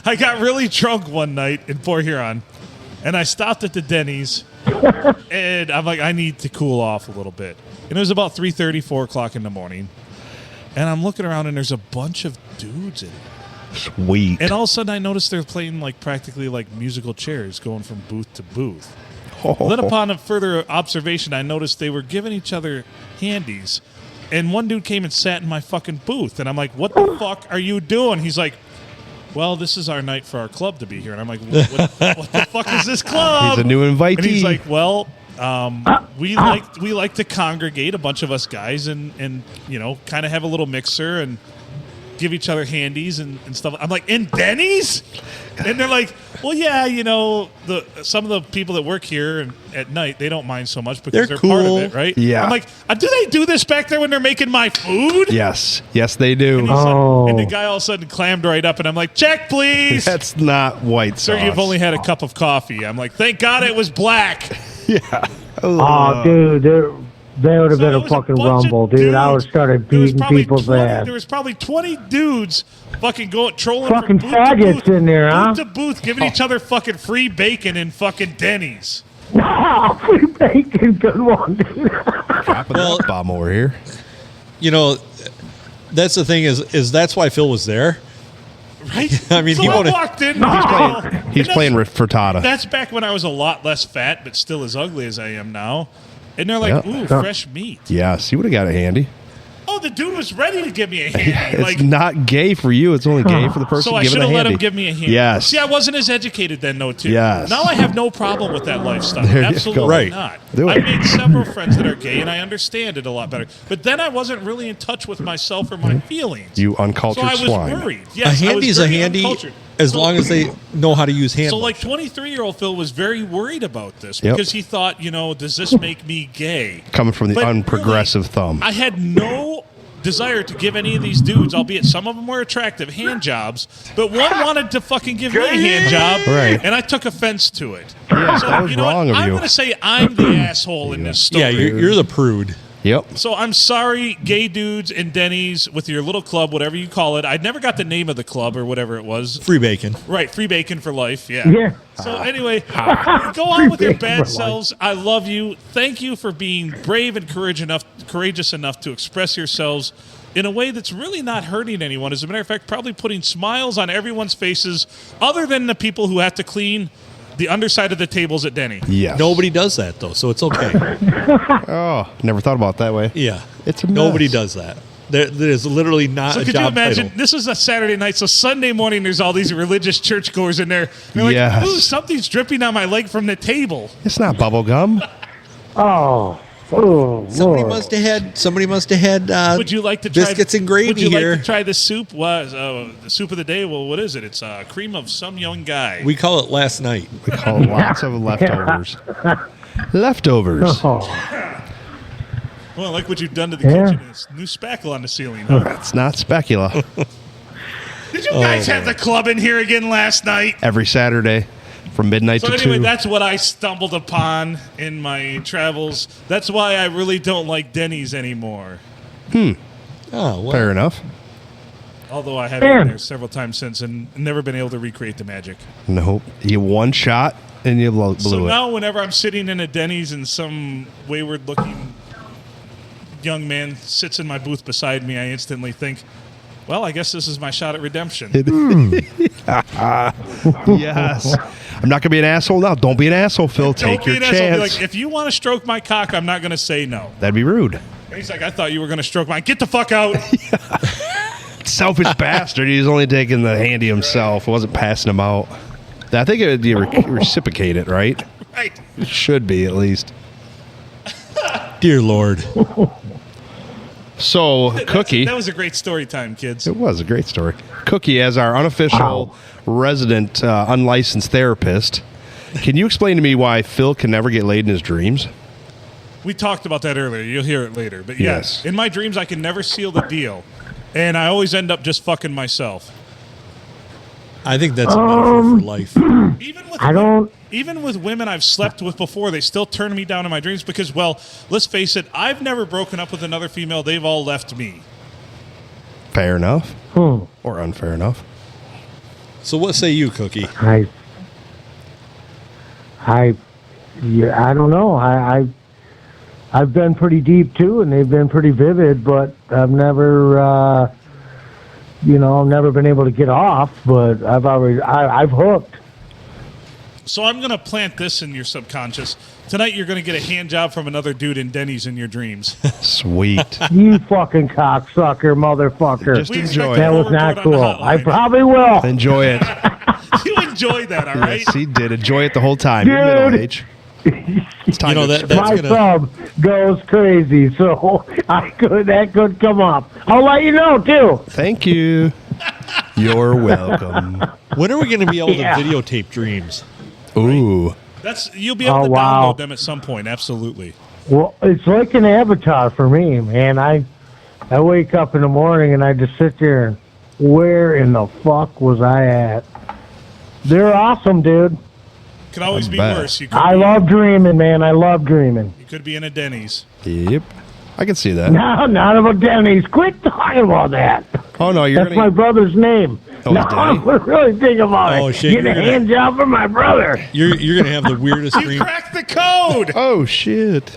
I got really drunk one night in Port Huron, and I stopped at the Denny's, and I'm like, I need to cool off a little bit. And it was about 3:30, 4 o'clock in the morning, and I'm looking around, and there's a bunch of dudes in there. Sweet. And all of a sudden, I noticed they're playing like practically like musical chairs, going from booth to booth. Then, upon a further observation, I noticed they were giving each other handies. And one dude came and sat in my fucking booth. And I'm like, what the fuck are you doing? He's like, well, this is our night for our club to be here. And I'm like, what the fuck is this club? He's a new invitee. And he's like, well, we like to congregate, a bunch of us guys, and you know, kind of have a little mixer and give each other handies and stuff. I'm like, in Denny's? And they're like, well, yeah, you know, some of the people that work here and at night, they don't mind so much because They're they're part of cool. it, right? Yeah. I'm like, do they do this back there when they're making my food? Yes. Yes, they do. And, he's Oh. like, and the guy all of a sudden clammed right up, and I'm like, check, please. That's not white Sir, sauce. you've only had a cup of coffee. I'm like, thank God it was black. Yeah. Oh, dude, there would have So been it a was fucking bunch of rumble, dude. I would dudes. have started There was beating probably people's 20 ass. There was probably 20 dudes fucking trolling Fucking from booth faggots to booth, in there, huh? booth to booth, giving each other fucking free bacon in fucking Denny's. Free bacon, good one, dude. Dropping that bomb over here. You know, that's the thing is that's why Phil was there. Right? I mean, so he I wanted- walked in. He's playing frittata. That's back when I was a lot less fat, but still as ugly as I am now. And they're like, Yeah. ooh, fresh meat. Yes, you would have got it handy. Oh, the dude was ready to give me a handy. It's Like, not gay for you. It's only gay for the person so I giving should a have let handy. him give me a handy. Yes. See, I wasn't as educated then, though, too. Yes. Now I have no problem with that lifestyle. There you go. Absolutely Right. not. Do it. I've made several friends that are gay, and I understand it a lot better. But then I wasn't really in touch with myself or my feelings. You uncultured so I was swine. worried. A Yes, handy's I a was very handy uncultured. as So- long as they know how to use hand. So, like, 23-year-old Phil was very worried about this Yep. because he thought, you know, does this make me gay? Coming from the But unprogressive really, thumb. I had no desire to give any of these dudes, albeit some of them were attractive, hand jobs, but one wanted to fucking give me a hand job, Right. and I took offense to it. Yeah, So, that was you know wrong what? of I'm you. going to say I'm the asshole in this story. yeah, you're the prude. Yep. So I'm sorry, gay dudes in Denny's with your little club, whatever you call it. I never got the name of the club or whatever it was. Free bacon. Right, free bacon for life. Yeah. Yeah. So anyway, go on with your bacon bad for life. selves. I love you. Thank you for being brave and courageous enough to express yourselves in a way that's really not hurting anyone. As a matter of fact, probably putting smiles on everyone's faces, other than the people who have to clean the underside of the tables at Denny. Yes. Nobody does that though, so it's okay. Oh, never thought about it that way. Yeah, It's a mess. nobody does that. That is literally not So a could you job imagine? title. This is a Saturday night, so Sunday morning there's all these religious churchgoers in there. They're like, Yes. ooh, something's dripping on my leg from the table. It's not bubble gum. Oh. Oh, Somebody Lord. must have had Would you like to try biscuits and gravy Would you here. like to try the soup? The soup of the day. Well, what is it? It's cream of some young guy. We call it last night. We call it lots of leftovers. Leftovers. Oh. Well, like what you've done to the Yeah. kitchen. It's new spackle on the ceiling. Huh? It's not specula. Did you guys have the club in here again last night? Every Saturday from midnight So to anyway, 2. that's what I stumbled upon in my travels. That's why I really don't like Denny's anymore. Oh, well. Fair enough. Although I have Man. been there several times since and never been able to recreate the magic. Nope. You one shot and you blew So it. now whenever I'm sitting in a Denny's and some wayward-looking young man sits in my booth beside me, I instantly think, well, I guess this is my shot at redemption. Yes. I'm not going to be an asshole now. Don't be an asshole, Phil. Take Don't be your an asshole. Be chance. like, if you want to stroke my cock, I'm not going to say no. That'd be rude. And he's like, I thought you were going to stroke mine. Get the fuck out. Selfish bastard. He's only taking the handy himself. Wasn't passing him out. I think it would be reciprocated, right? Right. It should be, at least. Dear Lord. So, Cookie. That was a great story time, kids. It was a great story. Cookie, as our unofficial resident unlicensed therapist, can you explain to me why Phil can never get laid in his dreams? We talked about that earlier. You'll hear it later. But Yes. in my dreams, I can never seal the deal. And I always end up just fucking myself. I think that's a metaphor for life. Even with women I've slept with before, they still turn me down in my dreams because, well, let's face it, I've never broken up with another female. They've all left me. Fair enough. Or unfair enough. So what say you, Cookie? I don't know. I've been pretty deep too, and they've been pretty vivid, but I've never, I've never been able to get off. But I've hooked. So I'm going to plant this in your subconscious. Tonight you're going to get a hand job from another dude in Denny's in your dreams. Sweet. You fucking cocksucker, motherfucker. Just We enjoy expect That it. was not Report on the cool. I hotline. probably will. Enjoy it. You enjoy that, all right? Yes, he did. Enjoy it the whole time. You're Dude. middle age. It's time You know, to that's My gonna sub goes crazy, so that could come up. I'll let you know too. Thank you. You're welcome. when are we gonna be able Yeah. to videotape dreams? Ooh. You'll be able to wow. download them at some point, absolutely. Well, it's like an avatar for me, man. I wake up in the morning and I just sit there and where in the fuck was I at? They're awesome, dude. Could always be bet. worse. You I love dreaming, man. I love dreaming. You could be in a Denny's. Yep. I can see that. No, not about Denny's. Quit talking about that. Oh, no, you're That's my going to... brother's name. Oh, no, it's Denny? I'm really thinking about Oh, it. shit, Get a you're gonna- hand job for my brother. You're gonna have the weirdest You dream. cracked the code! Oh, shit.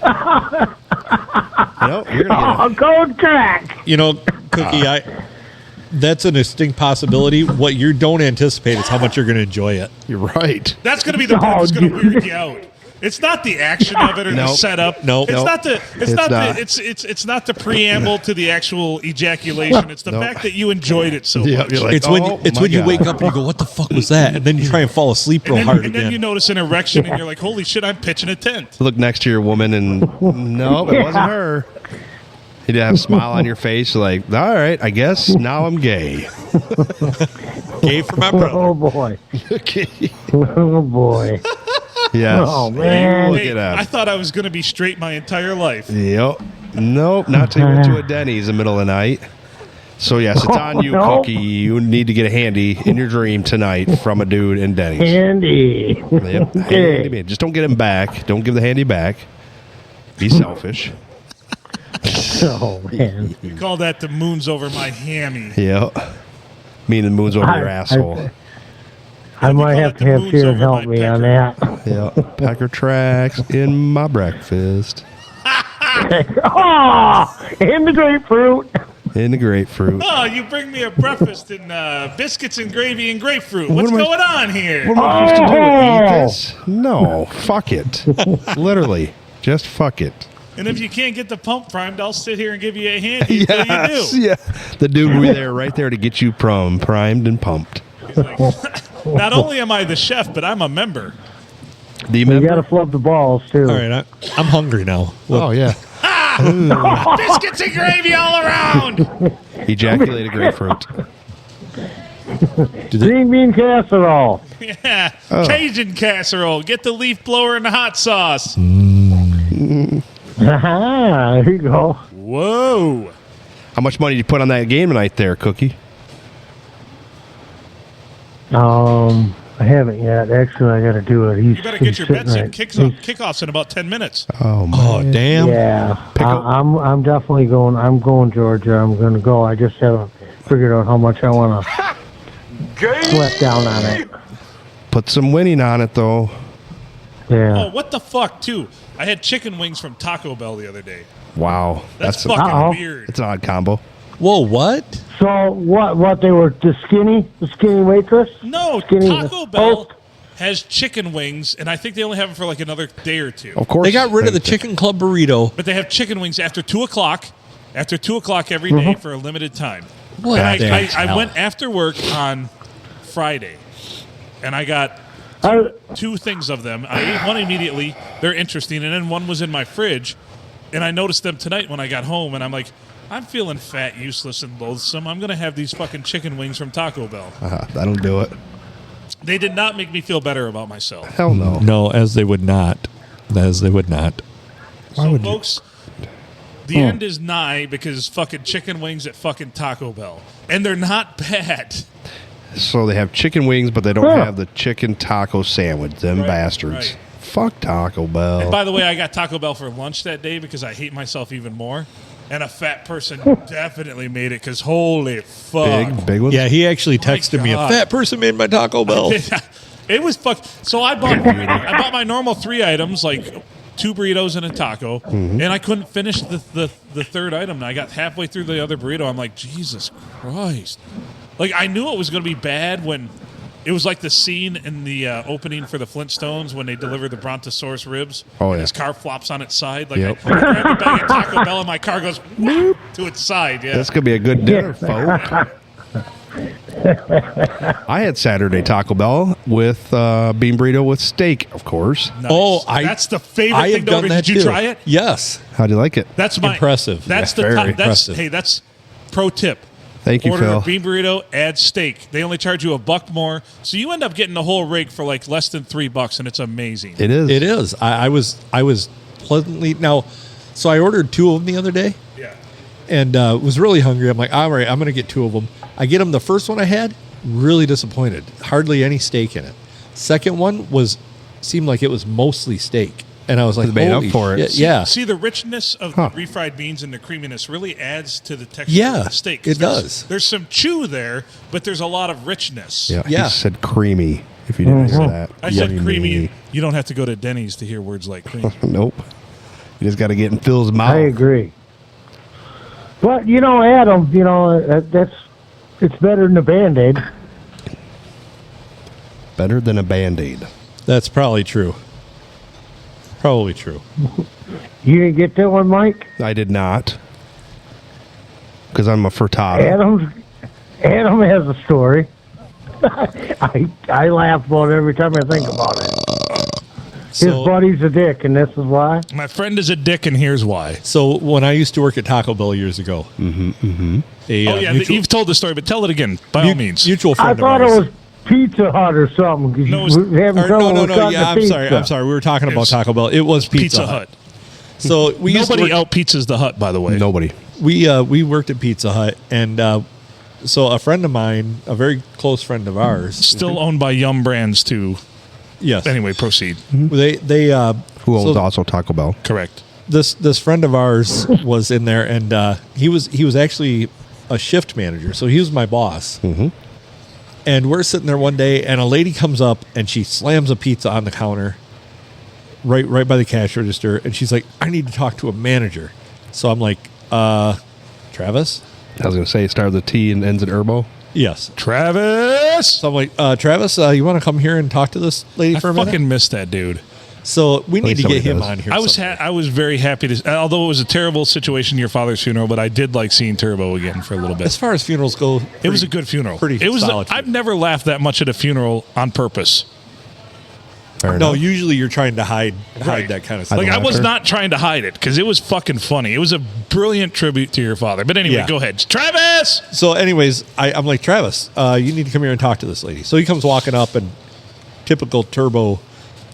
No, you're going to Oh, code crack. You know, Cookie, that's a distinct possibility. What you don't anticipate is how much you're gonna enjoy it. You're right. That's going to be the part that's going to dude. weird you out. It's not the action of it or the Nope. setup. Nope. It's Nope. not the. It's, It's not, not. the. It's not the preamble to the actual ejaculation. It's the Nope. fact that you enjoyed it so Yeah, much. you're like, It's when oh, it's my when you God. wake up and you go, "What the fuck was that?" And then you try and fall asleep real hard and then you again. notice an erection and you're like, "Holy shit! I'm pitching a tent." Look next to your woman and no, it wasn't her. You'd have a smile on your face like, all right, I guess now I'm gay. Gay for my brother. Oh boy. Okay. Oh boy. Yes. Oh, man. Look Hey, it up. I thought I was going to be straight my entire life. Yep. Nope. Not till you went to a Denny's in the middle of the night. So, yes, it's on you, No. Cookie. You need to get a handy in your dream tonight from a dude in Denny's. Handy. Yep. Okay. Handy man. Just don't get him back. Don't give the handy back. Be selfish. Oh man. We call that the moon's over my hammy. Yep. Meaning the moon's over your I- asshole. I might call have it to the have moon's Sharon over help my me on pecker. that. Yep. Packer tracks in my breakfast. Oh, in the grapefruit. In the grapefruit. Oh, you bring me a breakfast and biscuits and gravy and grapefruit. What's am I- going on here? What am I supposed to do? Eat Oh. this? No. Fuck it. Literally. Just fuck it. And if you can't get the pump primed, I'll sit here and give you a hand until you Yes, do. yeah. The dude will be there, right there to get you primed and pumped. He's like, not only am I the chef, but I'm a member. Do you You remember? got to flub the balls too. All right, I'm hungry now. Oh, yeah. Biscuits and gravy all around. Ejaculated grapefruit. Green bean casserole. Yeah. Cajun casserole. Get the leaf blower and the hot sauce. There you go. Whoa. How much money did you put on that game tonight there, Cookie? I haven't yet. Actually, I got to do it. You better get your bets in. Kickoffs in about 10 minutes. Oh, man. Oh, damn. Yeah, Pickle- I'm definitely going. I'm going Georgia. I'm going to go. I just haven't figured out how much I want to sweat down on it. Put some winning on it, though. Yeah. Oh, what the fuck, too? I had chicken wings from Taco Bell the other day. Wow. That's an, fucking Uh-oh. weird. it's an odd combo. Whoa, what? So what? They were the skinny waitress. No, Skinny Taco Bell Post. has chicken wings, and I think they only have them for like another day or two. Of course. They got rid of the Chicken Club burrito. But they have chicken wings after 2 o'clock. After 2 o'clock every day for a limited time. What And the I hell? went after work on Friday, and I got I, 2 things of them. I ate one immediately. They're interesting, and then one was in my fridge, and I noticed them tonight when I got home, and I'm like, I'm feeling fat, useless, and loathsome. I'm going to have these fucking chicken wings from Taco Bell. That'll do it. They did not make me feel better about myself. Hell no. No, as they would not. As they would not. So, folks, the end is nigh because fucking chicken wings at fucking Taco Bell. And they're not bad. So they have chicken wings, but they don't Huh. have the chicken taco sandwich. Them Right, bastards. right. Fuck Taco Bell. And by the way, I got Taco Bell for lunch that day because I hate myself even more. And a fat person definitely made it because holy fuck. big ones. Yeah, he actually texted me, a God. fat person made my Taco Bell. It was fuck. So I bought my normal 3 items, like 2 burritos and a taco, and I couldn't finish the third item. And I got halfway through the other burrito. I'm like, Jesus Christ! Like I knew it was going to be bad when it was like the scene in the opening for the Flintstones when they deliver the Brontosaurus ribs. Oh, and yeah. his car flops on its side. Like Yep. I grabbed a bag of Taco Bell and my car goes whoop to its side. Yeah. That's going to be a good dinner, folk. I had Saturday Taco Bell with bean burrito with steak, of course. Nice. Oh, that's the favorite I thing have to done order. that Did you too. try it? Yes. How do you like it? That's my Impressive. That's Yeah, the very top. That's impressive. hey. That's pro tip. Thank you, Order Phil. a bean burrito, add steak. They only charge you $1 more, so you end up getting the whole rig for like less than $3, and it's amazing. It is. It is. I was pleasantly now. So I ordered 2 of them the other day, Yeah. and was really hungry. I'm like, all right, I'm gonna get 2 of them. I get them. The first one I had, really disappointed. Hardly any steak in it. Second one seemed like it was mostly steak, and I was like, They made up holy for it. shit, Yeah. See, the richness of the refried beans and the creaminess really adds to the texture Yeah, of the steak. 'Cause it does. There's some chew there, but there's a lot of richness. Yeah, Yeah. he said creamy, if you didn't hear that. I said creamy. You don't have to go to Denny's to hear words like creamy. Nope. You just got to get in Phil's mouth. I agree. But Adam, it's better than a Band-Aid. Better than a Band-Aid. That's probably true. Probably true. You didn't get that one, Mike? I did not. Because I'm a frittata. Adam has a story. I laugh about it every time I think about it. His So, buddy's a dick, and this is why. My friend is a dick, and here's why. so when I used to work at Taco Bell years ago, Oh yeah, you've told the story, but tell it again by all means. mutual I friend thought of it ours. was Pizza Hut or something. 'Cause No, you were having trouble with cutting Yeah, the I'm pizza. sorry. We were talking It about was Taco Bell. It was Pizza Hut. So we used to Nobody work, out pizzas the Hut, by the way. Nobody. we worked at Pizza Hut, and so a friend of mine, a very close friend of ours, Still owned by Yum Brands too. yes, Anyway, proceed. they Who owns so also Taco Bell. Correct. this friend of ours was in there, and he was actually a shift manager, so he was my boss. Mm-hmm. And we're sitting there one day, and a lady comes up and she slams a pizza on the counter, right by the cash register, and she's like, "I need to talk to a manager." So I'm like, Travis? I was going to say it started with a T and ends in Erbo. Yes. Travis. So I'm like, Travis, you want to come here and talk to this lady I for a minute? fucking missed that dude. So we need to get somebody him does. on here. I was someday. I was very happy to, although it was a terrible situation, your father's funeral, but I did like seeing Turbo again for a little bit. As far as funerals go, It was a good funeral. pretty It was. solid I've never laughed that much at a funeral on purpose. Fair No, enough. usually you're trying to hide Right. that kind of stuff. Like I was laughter. not trying to hide it because it was fucking funny. It was a brilliant tribute to your father. But anyway, Yeah. go ahead, Travis. So, anyways, I'm like, Travis, you need to come here and talk to this lady. So he comes walking up in typical Turbo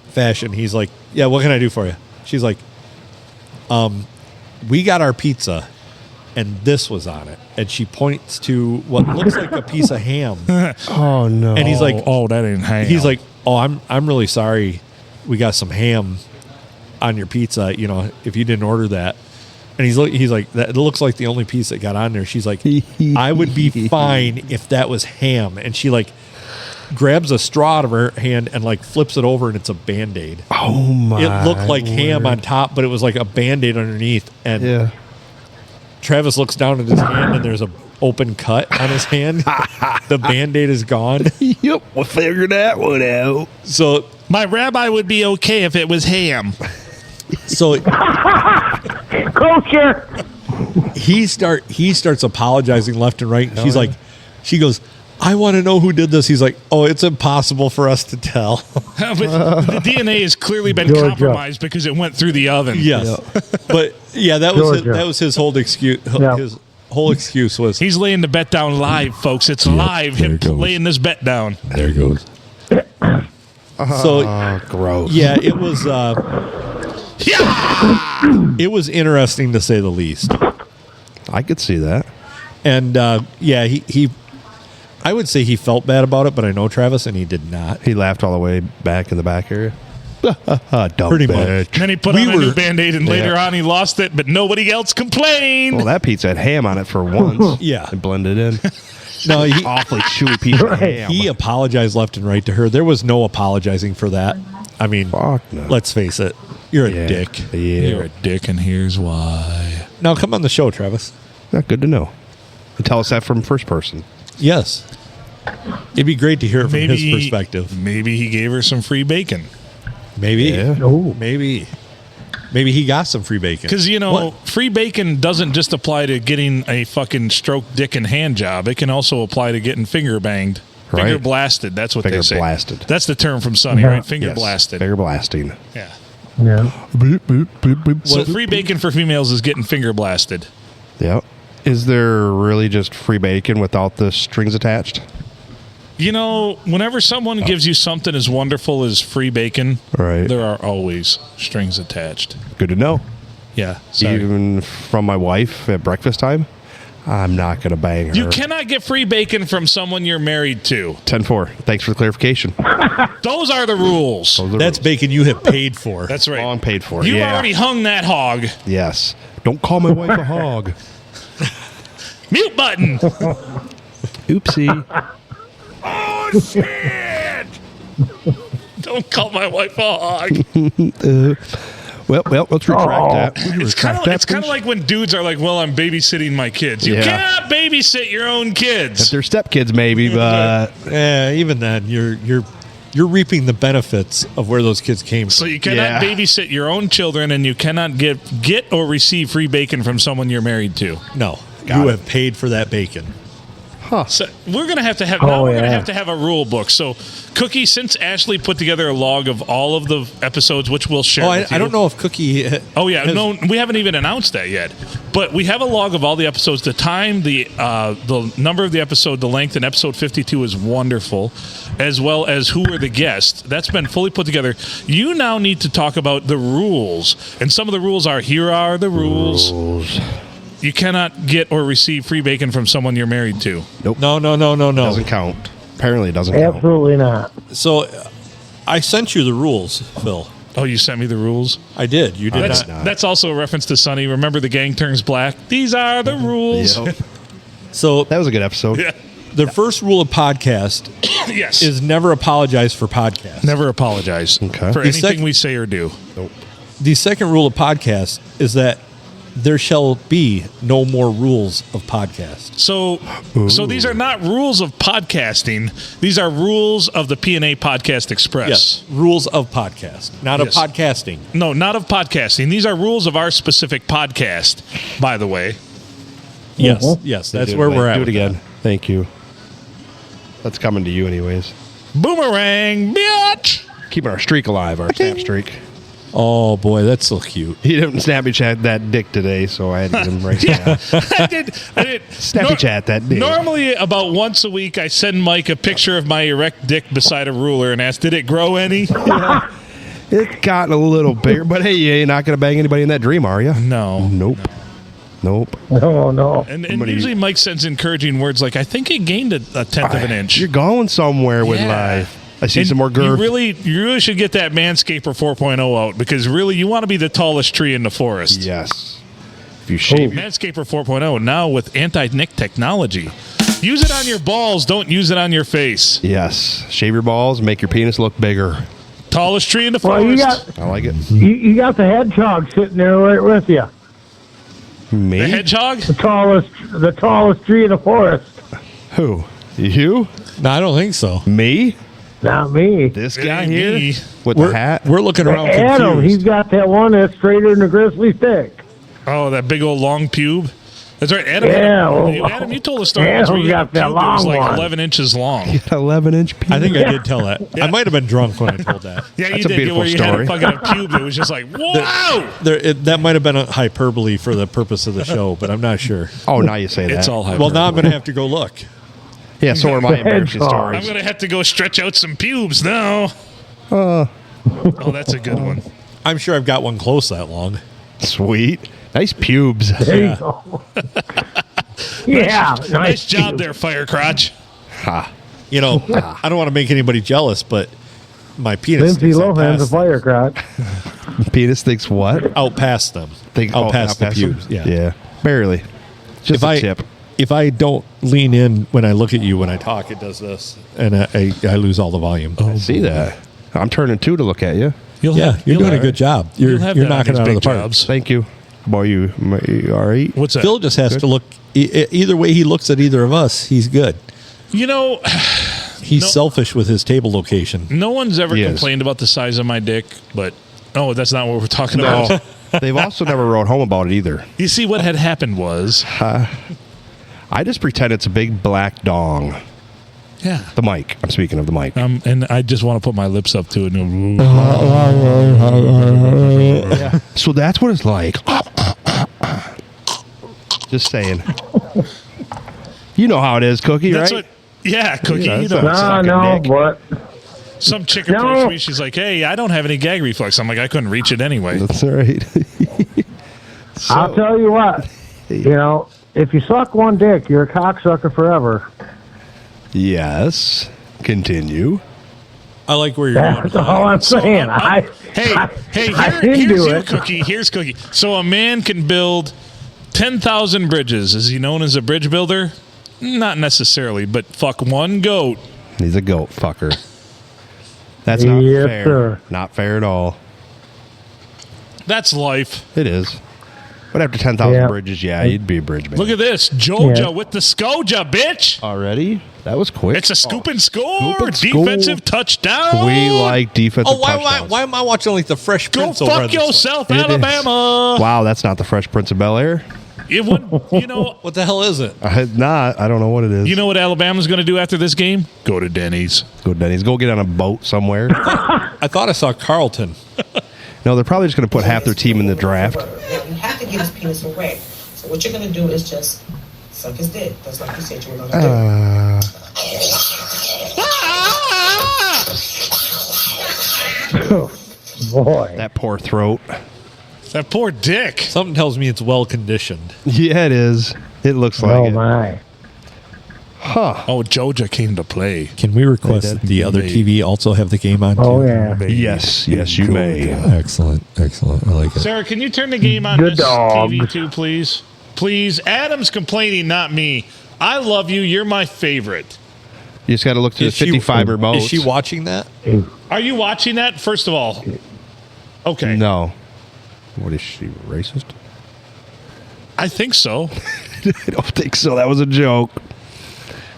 fashion. He's like, yeah, what can I do for you? She's like, we got our pizza and this was on it. And she points to what looks like a piece of ham. Oh no! And he's like, oh, that ain't ham. he's like, oh, I'm really sorry. We got some ham on your pizza. You know, if you didn't order that. And he's like, that it looks like the only piece that got on there. She's like, I would be fine if that was ham. And she like grabs a straw out of her hand and like flips it over, and it's a Band-Aid. oh my! It looked like ham word. on top, but it was like a Band-Aid underneath. And Yeah. Travis looks down at his hand, and there's a open cut on his hand. The Band-Aid is gone. Yep. We figured that one out. So my rabbi would be okay if it was ham. Kosher. he starts apologizing left and right. And she goes, I want to know who did this. He's like, oh, it's impossible for us to tell. But the DNA has clearly been Georgia. compromised because it went through the oven. Yes, but yeah, that was Georgia. his whole excuse. Yeah. His whole excuse was He's laying the bet down live, folks. It's live. there Him it goes. laying this bet down. there goes. So Oh, gross. yeah, it was Yeah. it was interesting to say the least. I could see that. And yeah, he I would say he felt bad about it, but I know Travis, and he did not. He laughed all the way back in the back area. Dumb Pretty much. bitch. And then he put We on a new were- Band-Aid, and later Yeah. on he lost it, but nobody else complained. Well, that pizza had ham on it for once. Yeah. It blended in. No, he Awfully chewy piece of Right. ham. he apologized left and right to her. There was no apologizing for that. I mean, Fuck no. let's face it, you're a Yeah. dick. Yeah. You're a dick, and here's why. Now come on the show, Travis. Not good to know. And tell us that from first person. Yes. It'd be great to hear it from his perspective. Maybe he gave her some free bacon. Maybe. Yeah. Oh. Maybe he got some free bacon. Because, you know, What? free bacon doesn't just apply to getting a fucking stroke, dick, and hand job. It can also apply to getting finger banged. Finger Right. blasted. That's what Finger they say. blasted. That's the term from Sonny, Yeah. right? Finger Yes. blasted. Finger blasting. Yeah. Yeah. Boop, boop, boop, boop. So free bacon for females is getting finger blasted. Yep. Is there really just free bacon without the strings attached? You know, whenever someone gives you something as wonderful as free bacon, Right. there are always strings attached. Good to know. Yeah. Sorry. Even from my wife at breakfast time, I'm not going to bang her. You cannot get free bacon from someone you're married to. 10-4. Thanks for the clarification. Those are the rules. Those are That's rules. bacon you have paid for. That's right. Long paid for. You yeah. already hung that hog. Yes. Don't call my wife a hog. Mute button. Oopsie. Oh, shit. Don't call my wife a hog. Well, let's retract that. Would you It's kind retract of that, please? like when dudes are like, "Well, I'm babysitting my kids." You Yeah. cannot babysit your own If kids. they're stepkids, maybe, but Even then, you're reaping the benefits of where those kids came So from. you cannot Yeah. babysit your own children, and you cannot get or receive free bacon from someone you're married to. No, Got you it. have paid for that bacon. So we're gonna have to have Oh, we're gonna yeah. have to have a rule book. So, Cookie, since Ashley put together a log of all of the episodes, which we'll share. Oh, with I you. don't know if Cookie. Oh yeah, has- no, we haven't even announced that yet. But we have a log of all the episodes, the time, the number of the episode, the length, and episode 52 is wonderful, as well as who were the guests. That's been fully put together. You now need to talk about the rules, and some of the rules are: here are the rules. You cannot get or receive free bacon from someone you're married to. No. doesn't count. Apparently, it doesn't count. Absolutely not. So, I sent you the rules, Phil. Oh, you sent me the rules. I did. You did That's not. that's also a reference to Sonny. Remember, the gang turns black. These are the rules. Yep. So, That was a good episode. Yeah. the first rule of podcast Yes. is never apologize for podcasts. Never apologize Okay. for The anything sec- we say or do. The second rule of podcast is that there shall be no more rules of podcast. So these are not rules of podcasting. These are rules of the P&A Podcast Express. Yes, rules of podcast, not Yes. of podcasting. No, not of podcasting. These are rules of our specific podcast, by the way. Yes, Mhm. yes, that's where we're at. Do it with again. that. Thank you. That's coming to you anyways. Boomerang, bitch! Keeping our streak alive, our snap streak. Oh boy, that's so cute. He didn't Snappy Chat that dick today, so I had to give him right now. I did. Snappy Chat that dick. Normally, about once a week, I send Mike a picture of my erect dick beside a ruler and ask, did it grow any? It's gotten a little bigger, but hey, you ain't not going to bang anybody in that dream, are you? No. Nope. Nope. No. And Somebody- usually Mike sends encouraging words like, I think it gained a tenth of an inch. You're going somewhere with Yeah. life. I see And some more girth. You really should get that Manscaper 4.0 out because really you want to be the tallest tree in the forest. Yes. If you shave your Manscaper 4.0 now with anti-nick technology. Use it on your balls. Don't use it on your face. Yes. Shave your balls, make your penis look bigger. Tallest tree in the Well, forest. I like it. you got the hedgehog sitting there right with you. Me? The hedgehog? The tallest tree in the forest. Who? You? No, I don't think so. Me? Not me. This It guy ain't here? me. With We're, the hat? we're looking around Adam, he's confused. got that one that's straighter than a grizzly stick. Oh, that big old long pube. That's right. Adam, Yeah, well, Adam, you told a story Adam's once where you had a got that pube that was long like one. 11 inches long. 11-inch penis. I think I did tell that. I might have been drunk when I told that. Yeah, That's you a did. beautiful Where you story. had a fucking pube that was just like, wow! That might have been a hyperbole for the purpose of the show, but I'm not sure. Oh, now you say that. It's all hyperbole. Well, now I'm going to have to go look. Yeah, so are my embarrassing Hedgehog. I'm stories. going to have to go stretch out some pubes now. Oh, that's a good one. I'm sure I've got one close that long. Sweet. Nice pubes. There Yeah. you go. Yeah, Nice job there, Fire Crotch. Ha. You know, I don't want to make anybody jealous, but my penis Lindsay sticks out Lohan's a past, fire crotch. Penis thinks what? out past them. Think out past the them? pubes. Yeah. Yeah. Barely. Just a tip. If I don't lean in when I look at you when I talk, it does this, and I lose all the volume. I see that. I'm turning 2 to look at you. Yeah, you're doing a good job. You're knocking it out of the park. Thank you. Boy, you all right? What's that? Phil just has Good. to look. Either way he looks at either of us, he's good. You know, He's No. selfish with his table location. no one's ever He is. complained about the size of my dick, but oh, that's not what we're talking No. about. They've also never wrote home about it either. You see, what had happened was, I just pretend it's a big black dong. yeah. The mic. I'm speaking of the mic. And I just want to put my lips up to it. And, So that's what it's like. Just saying. You know how it is, Cookie, that's right? what. Yeah, Cookie. Yeah, you that's know, a- No, sucking no, dick. but some chick No. approached me. She's like, "Hey, I don't have any gag reflex." I'm like, "I couldn't reach it anyway." That's all right. I'll tell you what. You know, if you suck one dick, you're a cocksucker forever. Yes. Continue. I like where you're That's going. all I'm saying. Hey, I didn't here's do you, it. Cookie. Here's Cookie. So a man can build 10,000 bridges. Is he known as a bridge builder? Not necessarily, but fuck one goat. He's a goat fucker. That's not Yes, fair. sir. Not fair at all. That's life. It is. But after 10,000 Yeah. bridges, yeah, you'd be a bridge man. Look at this. Joja Yeah. with the Scoja, bitch. Already? That was quick. It's a scoop and score. Scoop and score. Defensive touchdown. We like defensive Oh, why touchdowns. am I watching like the Fresh Go Prince over fuck on this one? yourself, It is. Alabama. Wow, that's not the Fresh Prince of Bel-Air. It would, you know, What the hell is it? Not. I don't know what it is. you know what Alabama's going to do after this game? Go to Denny's. Go Denny's. Go get on a boat somewhere. I thought I saw Carlton. No, they're probably just going to put half their team in the draft. Now, you have to give his penis a wet. So what you're going to do is just suck his dick. That's like you said you were going to do. Boy. That poor throat. That poor dick. Something tells me it's well conditioned. Yeah, it is. It looks like Oh, it. my. Huh. Oh, Joja came to play. Can we request They that did. the other TV also have the game on? Oh, too? yeah. Yes, yes, you may. Excellent, excellent. I like it. Sarah, can you turn the game on Good this dog. TV too, please? Please. Adam's complaining, not me. I love you. You're my favorite. You just got to look to the 55 remotes. Is she watching that? Are you watching that? First of all, okay. No. What is she, racist? I think so. I don't think so. That was a joke.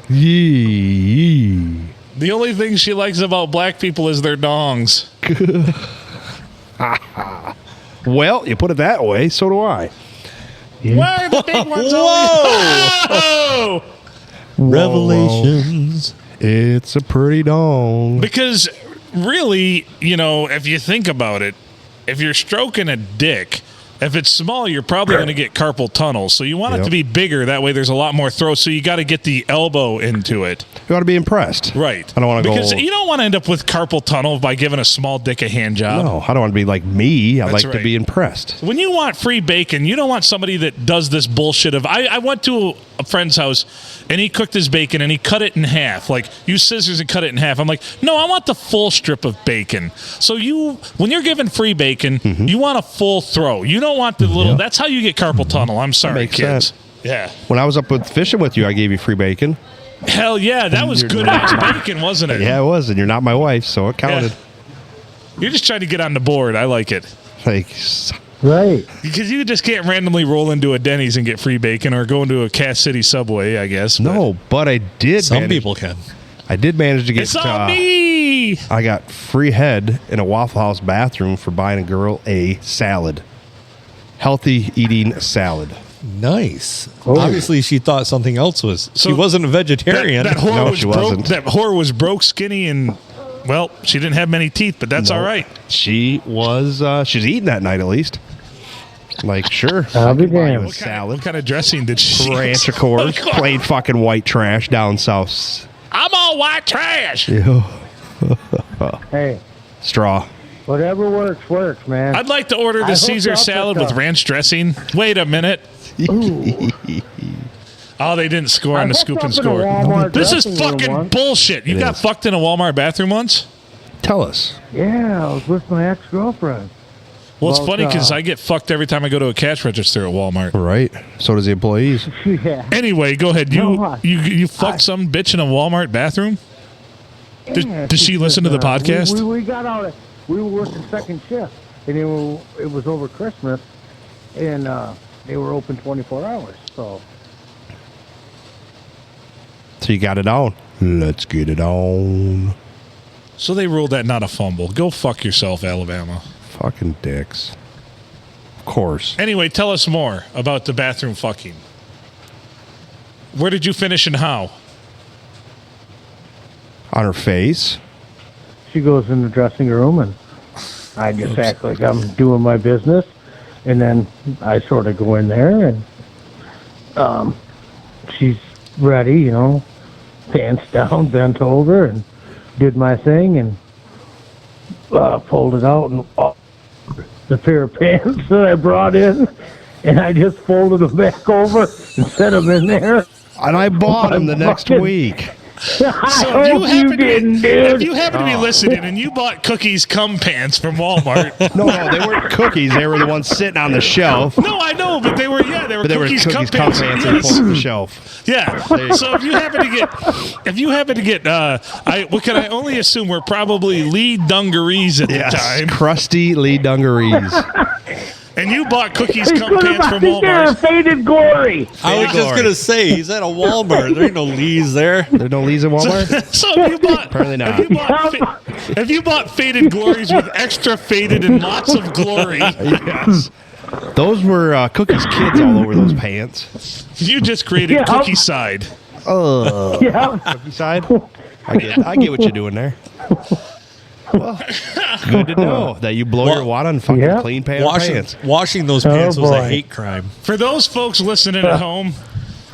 Yee. The only thing she likes about black people is their dongs. Well, you put it that way, so do I. Why are the big ones Whoa! Oh! Revelations. It's a pretty dong. Because really, you know, if you think about it, if you're stroking a dick, if it's small, you're probably going to get carpal tunnel. So you want it Yep. to be bigger. That way there's a lot more throw. So you got to get the elbow into it. You ought to be impressed. Right. I don't want to go. Because you don't want to end up with carpal tunnel by giving a small dick a hand job. No, I don't want to be like me. I That's like to right. be impressed. When you want free bacon, you don't want somebody that does this bullshit of. I went to a friend's house and he cooked his bacon and he cut it in half. Like, use scissors and cut it in half. I'm like, no, I want the full strip of bacon. So when you're given free bacon, you want a full throw. You don't want the little. That's how you get carpal tunnel. I'm sorry, Makes kids. sense. Yeah. When I was up with fishing with you, I gave you free bacon. Hell yeah, that was You're good not- ass bacon, wasn't it? Yeah, it was, and you're not my wife, so it counted. You're just trying to get on the board. I like it. Like, Right. Because you just can't randomly roll into a Denny's and get free bacon or go into a Cass City Subway, I guess. no, but I did. Some manage, people can. I did manage to get. It's on me. I got free head in a Waffle House bathroom for buying a girl a salad, healthy eating salad. Nice. Oh. Obviously, she thought something else was. So she wasn't a vegetarian. That whore No, was she broke. wasn't. That whore was broke, skinny, and well, she didn't have many teeth, but that's all right. She was. She's eating that night at least. Like, sure. I'll be I can buy you damned. a What salad. kind of dressing did she? Ranch, of course. Plain fucking white trash down south. I'm all white trash. Hey, Straw. whatever works, man. I'd like to order I the hooked Caesar up salad with with the- ranch dressing. Wait a minute. Oh, they didn't score on the hooked scoop up and in a score. Walmart This is dressing room fucking once. bullshit. You It got is. fucked in a Walmart bathroom once? Tell us. Yeah, I was with my ex-girlfriend. Well, it's Well, funny because uh, I get fucked every time I go to a cash register at Walmart. Right. So does the employees. Yeah. Anyway, go ahead. No, You fucked some bitch in a Walmart bathroom? Yeah, Does she listen to the podcast? We got out. We were working second shift, and it was over Christmas, and they were open 24 hours. So So you got it on. Let's get it on. So they ruled that not a fumble. Go fuck yourself, Alabama. Fucking dicks. Of course. Anyway, tell us more about the bathroom fucking. Where did you finish and how? On her face. she goes in the dressing room, and I just act like I'm doing my business, and then I sort of go in there, and she's ready, you know, pants down, bent over, and did my thing, and pulled it out, and the pair of pants that I brought in, and I just folded them back over and set them in there. And I bought them the next Fucking- week. I So hope you didn't, if dude. you happen to be listening and you bought cookies cum pants from Walmart, No, they weren't cookies. They were the ones sitting on the shelf. no, I know, but they were But they were cookies, cum cum pants. pants and Yes. pulled off the shelf. Yeah. So if you happen to get, what can I only assume were probably Lee dungarees at the Yes, time, crusty Lee dungarees. and you bought cookies He cum could have pants from bought there Walmart. faded glory. I was just gonna say he's at a Walmart. There ain't no Lee's there. There's no Lee's at Walmart? So if you bought, Apparently not. if you bought faded glories with extra faded and lots of glory, Yes. Those were Cookie's kids all over those pants. you just created Yeah. cookie side. Yeah. Cookie side? I get what you're doing there. Well, good to know that you blow your wad on fucking Yeah. clean pair of pants. Washing those pants was a boy. hate crime. For those folks listening at home,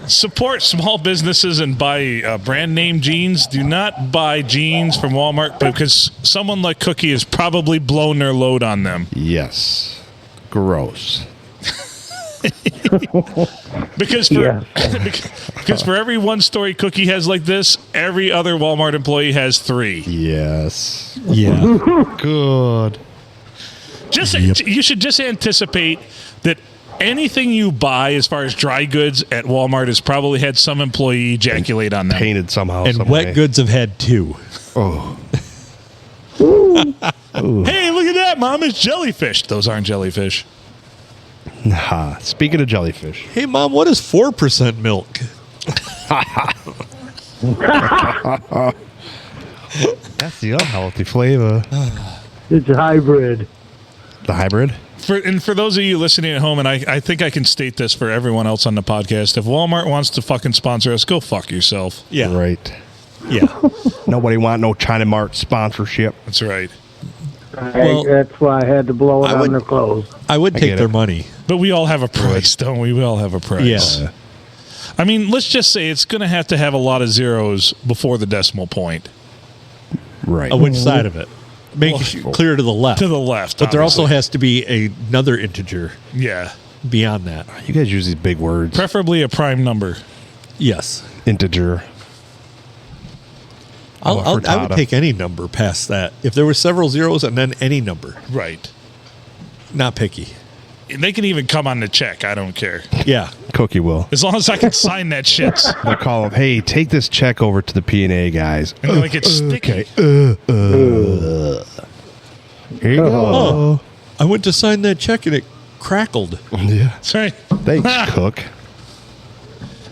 support small businesses and buy brand name jeans. Do not buy jeans from Walmart because someone like Cookie has probably blown their load on them. Yes. Gross. Because because for every one story Cookie has like this, every other Walmart employee has 3. Yes. Yeah. Good. You should just anticipate that anything you buy as far as dry goods at Walmart has probably had some employee ejaculate on them. Painted somehow. And some wet way. goods have had 2. Oh. Hey, look at that, Mom! It's jellyfish. Those aren't jellyfish. Speaking of jellyfish, Hey, Mom, what is 4% milk? that's the unhealthy flavor. It's a hybrid. The hybrid. For those of you listening at home, and I think I can state this for everyone else on the podcast, if Walmart wants to fucking sponsor us, go fuck yourself. Yeah. Right. Yeah. Nobody want no China Mart sponsorship. That's right. Well, That's why I had to blow it I on would- their clothes. I would I take get their it. money. But we all have a price, don't we? We all have a price. Yeah. I mean, let's just say it's going to have a lot of zeros before the decimal point. Right. Which side of it? Make it clear to the left. To the left. But there also obviously. has to be another integer Yeah. beyond that. You guys use these big words. Preferably a prime number. Yes. Integer. I would frittata. take any number past that. If there were several zeros and then any number. Right. Not picky. And they can even come on the check. I don't care. Yeah. Cookie will. As long as I can sign that shit. They'll call them, hey, take this check over to the P&A guys. And like it's sticky. Here you go. Oh, I went to sign that check and it crackled. Yeah. That's right. Thanks, Cook.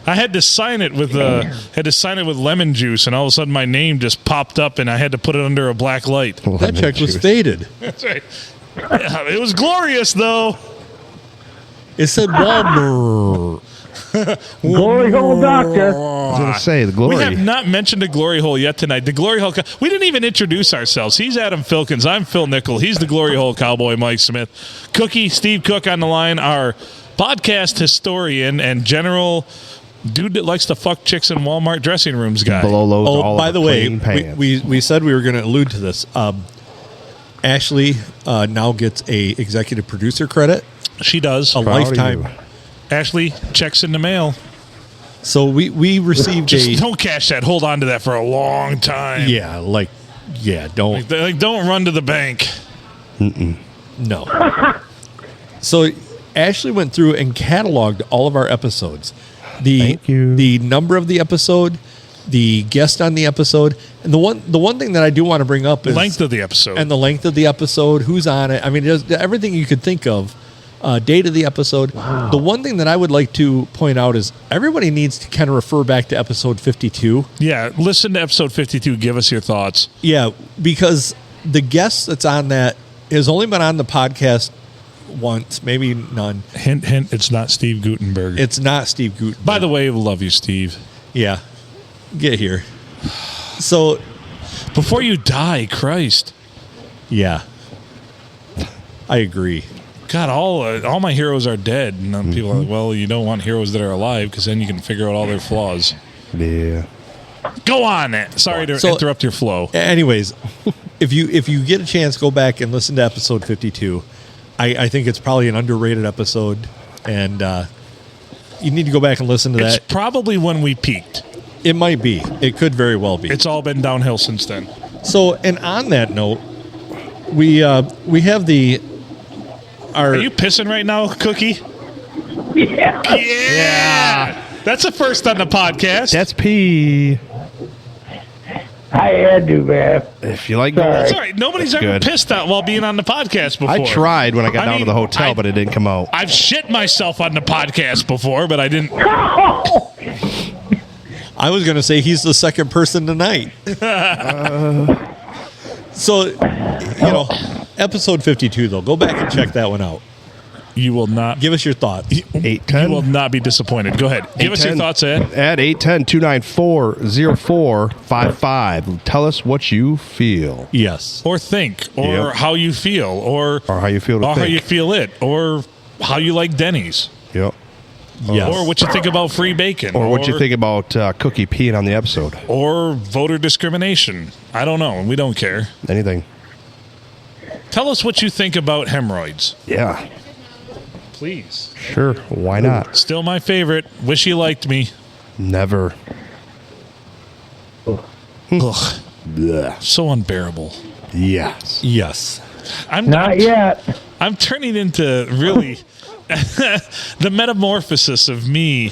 I had to sign it with lemon juice, and all of a sudden my name just popped up, and I had to put it under a black light. That check was faded. That's right. Yeah, it was glorious, though. It said Walmart. Glory hole doctor. I was going to say, the glory. We have not mentioned the Glory Hole yet tonight. The Glory Hole. We didn't even introduce ourselves. He's Adam Filkins. I'm Phil Nickel. He's the Glory Hole Cowboy, Mike Smith. Cookie, Steve Cook on the line, our podcast historian and general dude that likes to fuck chicks in Walmart dressing rooms guy. Below loads Oh, all by of the way, clean pants. we said we were going to allude to this. Ashley now gets a executive producer credit, She does. a Proud of lifetime. you. Ashley, checks in the mail. So we received Just don't cash that. Hold on to that for a long time. don't Like, don't run to the bank. no. So Ashley went through and cataloged all of our episodes. Thank you. The number of the episode, the guest on the episode, and the one thing that I do want to bring up is Length of the episode. and the length of the episode, who's on it. I mean, just everything you could think of. Date of the episode. The one thing that I would like to point out is everybody needs to kind of refer back to episode 52. Yeah, listen to episode 52. Give us your thoughts. Yeah, because the guest that's on that has only been on the podcast once, maybe none. Hint, hint, it's not Steve Gutenberg. It's not Steve Gutenberg. By the way, we love you, Steve. Yeah. Get here. So, Before you die, Christ. yeah. I agree. God, all my heroes are dead. And then people are like, well, you don't want heroes that are alive because then you can figure out all their flaws. Yeah. Go on. Sorry to So- interrupt your flow. Anyways, if you get a chance, go back and listen to episode 52. I think it's probably an underrated episode, and you need to go back and listen to It's that. probably when we peaked. It might be. It could very well be. It's all been downhill since then. So, and on that note, we have our Are you pissing right now, Cookie? Yeah. Yeah. That's a first on the podcast. That's pee. I had to, man. If you like Sorry. going, That's all right. Nobody's That's ever good. pissed out while being on the podcast before. I tried when I got I down mean, to the hotel, I- but it didn't come out. I've shit myself on the podcast before, but I didn't. I was going to say he's the second person tonight. So, episode 52 though, go back and check that one out. You will not. Give us your thoughts. 810. You will not be disappointed. Go ahead. Give us your 810. thoughts, Ed. At 810-294-0455. Tell us what you feel. Yes. Or think, or Yep. how you feel, or Or how you feel to or how think. you feel it, or how you like Denny's, Yep. Yes. or what you think about free bacon, Or what you think about Cookie peeing on the episode. or voter discrimination. I don't know. We don't care. Anything. Tell us what you think about hemorrhoids, Yeah. please. Sure. Why not? Still my favorite. Wish you liked me. Never. Ugh, Blech. so unbearable. Yes. Yes. Not yet. I'm turning into really the metamorphosis of me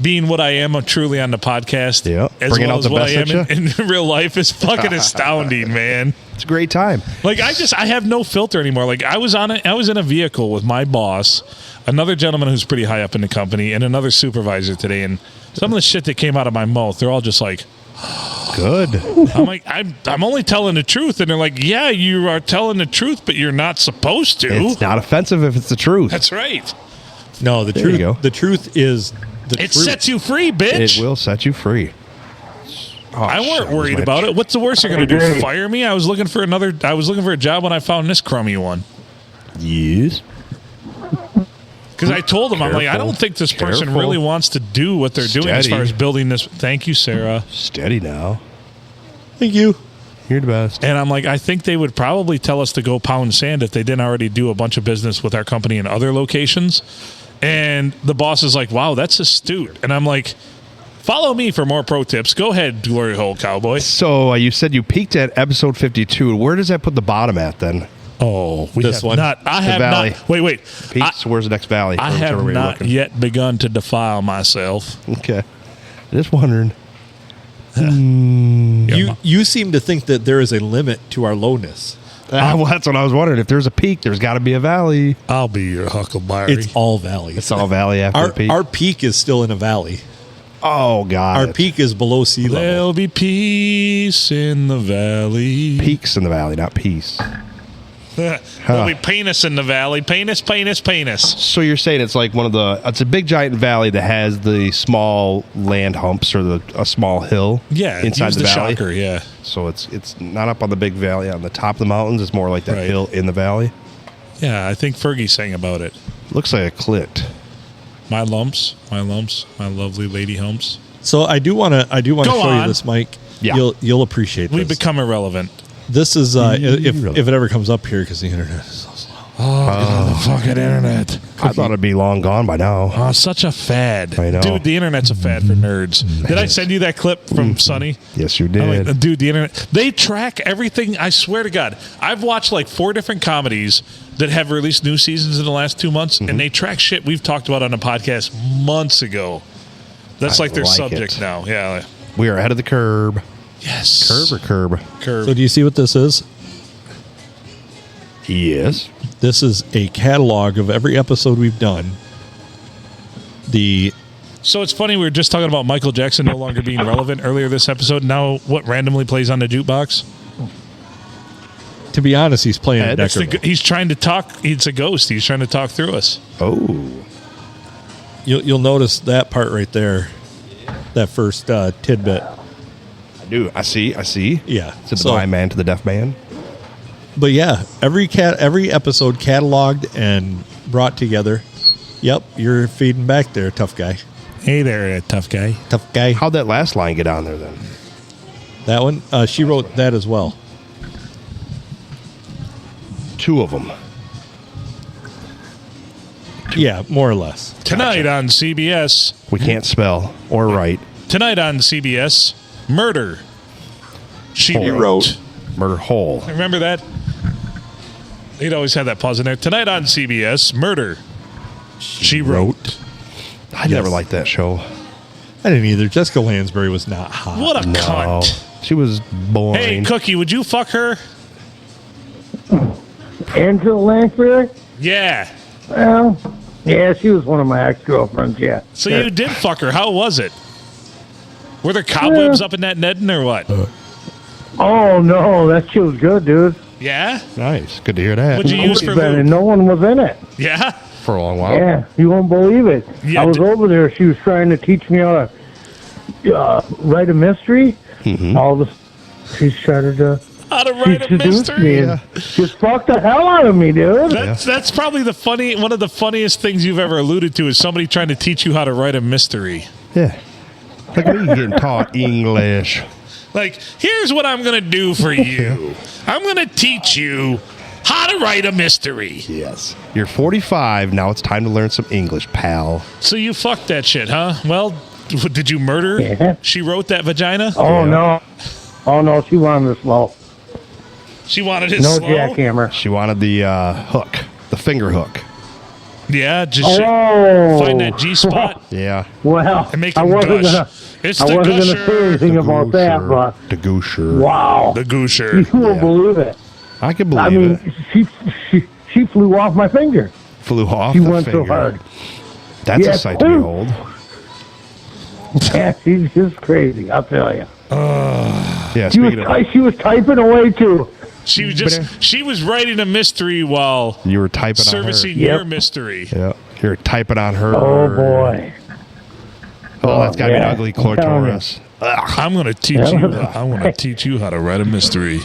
being what I am truly on the podcast, Yeah, as bringing well out as the what I best am in in real life, is fucking astounding, man. It's a great time. Like I have no filter anymore. Like I was in a vehicle with my boss, another gentleman who's pretty high up in the company, and another supervisor today, and some of the shit that came out of my mouth, they're all just like, Good. I'm like, I'm only telling the truth, and they're like, yeah, you are telling the truth, but you're not supposed to. It's not offensive if it's the truth. That's right. No, the There you truth. go. The truth is the It truth. sets you free, bitch. It will set you free. Oh, I weren't shit, worried my- about it. What's the worst you're gonna do? Fire me? I was looking for a job when I found this crummy one. Yes. Because I told them, I'm like, I Careful. don't think this person Careful. really wants to do what they're doing as Steady. far as building this. Thank you, Sarah. Steady now. Thank you. You're the best. And I'm like, I think they would probably tell us to go pound sand if they didn't already do a bunch of business with our company in other locations. And the boss is like, wow, that's astute. And I'm like, follow me for more pro tips. Go ahead, Glory Hole Cowboy. So you said you peaked at episode 52. Where does that put the bottom at then? Oh, we This have one? not. I The have valley. not. Wait. Peaks. Where's the next valley? I Or whichever have way you're not looking. yet begun to defile myself. Okay. Just wondering. You seem to think that there is a limit to our lowness. Well, that's what I was wondering. If there's a peak, there's got to be a valley. I'll be your huckleberry. It's all valleys. It's all valley after the peak. Our peak is still in a valley. Oh, God. Our peak is below sea level. There'll be peace in the valley. Peaks in the valley, not peace. There'll be penis in the valley. Penis. So you're saying it's like it's a big giant valley that has the small land humps or a small hill Yeah, inside use the valley. shocker, yeah. So it's not up on the big valley on the top of the mountains. It's more like that Right. hill in the valley. Yeah, I think Fergie sang about it. Looks like a clit. My lumps, my lovely lady humps. So I do want to Go show on. you this, Mike. Yeah. You'll appreciate We've this. become irrelevant. This is if Really? it ever comes up here because the internet is so slow. The fucking internet. I thought it'd be long gone by now. Oh, such a fad. I know. Dude, the internet's a fad for nerds. Did I send you that clip from Sonny? Yes, you I'm did. like, dude, the internet. They track everything. I swear to God. I've watched like 4 different comedies that have released new seasons in the last 2 months, and they track shit we've talked about on the podcast months ago. That's I like their like subject it. now. Yeah. We are ahead of the curb. Yes. Curb or curb? Curve. So do you see what this is? Yes. This is a catalog of every episode we've done. So it's funny, we were just talking about Michael Jackson no longer being relevant earlier this episode. Now, what randomly plays on the jukebox? To be honest, he's playing Ed? It's Deckerville. he's trying to talk. It's a ghost. He's trying to talk through us. Oh. You'll notice that part right there, that first tidbit. I do. I see. Yeah. To the blind man, to the deaf man. But yeah, every episode cataloged and brought together. Yep, you're feeding back there, tough guy. Hey there, tough guy. Tough guy. How'd that last line get on there then? That one, she wrote that as well. 2 of them. Yeah, more or less. Tonight on CBS. We can't spell or write. Tonight on CBS. Murder. She Hole. wrote. Murder hole. Remember that? He'd always have that pause in there. Tonight on CBS. Murder. She wrote. I never liked that show. I didn't either. Jessica Lansbury was not hot. What a No. cunt. She was boring. Hey, Cookie, would you fuck her? Angela Lansbury? Yeah. Well, yeah, she was one of my ex-girlfriends, yeah. So you did fuck her. How was it? Were there cobwebs up in that netting or what? Oh, no, that shit was good, dude. Yeah? Nice. Good to hear that. What'd you use for But lube? no one was in it. Yeah? For a long while. Yeah, you won't believe it. Yeah, I was over there. She was trying to teach me how to write a mystery. All of a she started to How to write a seduce me mystery? and just fucked the hell out of me, dude. That's probably one of the funniest things you've ever alluded to is somebody trying to teach you how to write a mystery. Yeah. Look at me getting taught English. Like, here's what I'm going to do for you. I'm going to teach you how to write a mystery. Yes. You're 45. Now it's time to learn some English, pal. So you fucked that shit, huh? Well, did you murder? Yeah. She wrote that vagina? Oh, no. Oh, no, she wanted this slow. She wanted it No slow? jackhammer. She wanted the hook, the finger hook. Yeah, just Oh, find that G spot Yeah. Well, and make I him wasn't gush. gonna. It's I the wasn't gonna say gusher. anything about that, but The Goosher. wow, The gusher. you won't Yeah. believe it. I can believe I mean, it. she flew off my finger. Flew off She the went finger. so hard. That's Yeah. a sight to behold. Yeah, she's just crazy. I'll tell you. Yeah, She was speaking of, she was typing away too. She was writing a mystery while you were typing servicing on Yep. your mystery. her. Yeah, you're typing on her. Oh boy. Oh, that's got to be yeah. an ugly I'm telling you. clitoris. I'm gonna teach Yeah. you. I want to teach you how to write a mystery.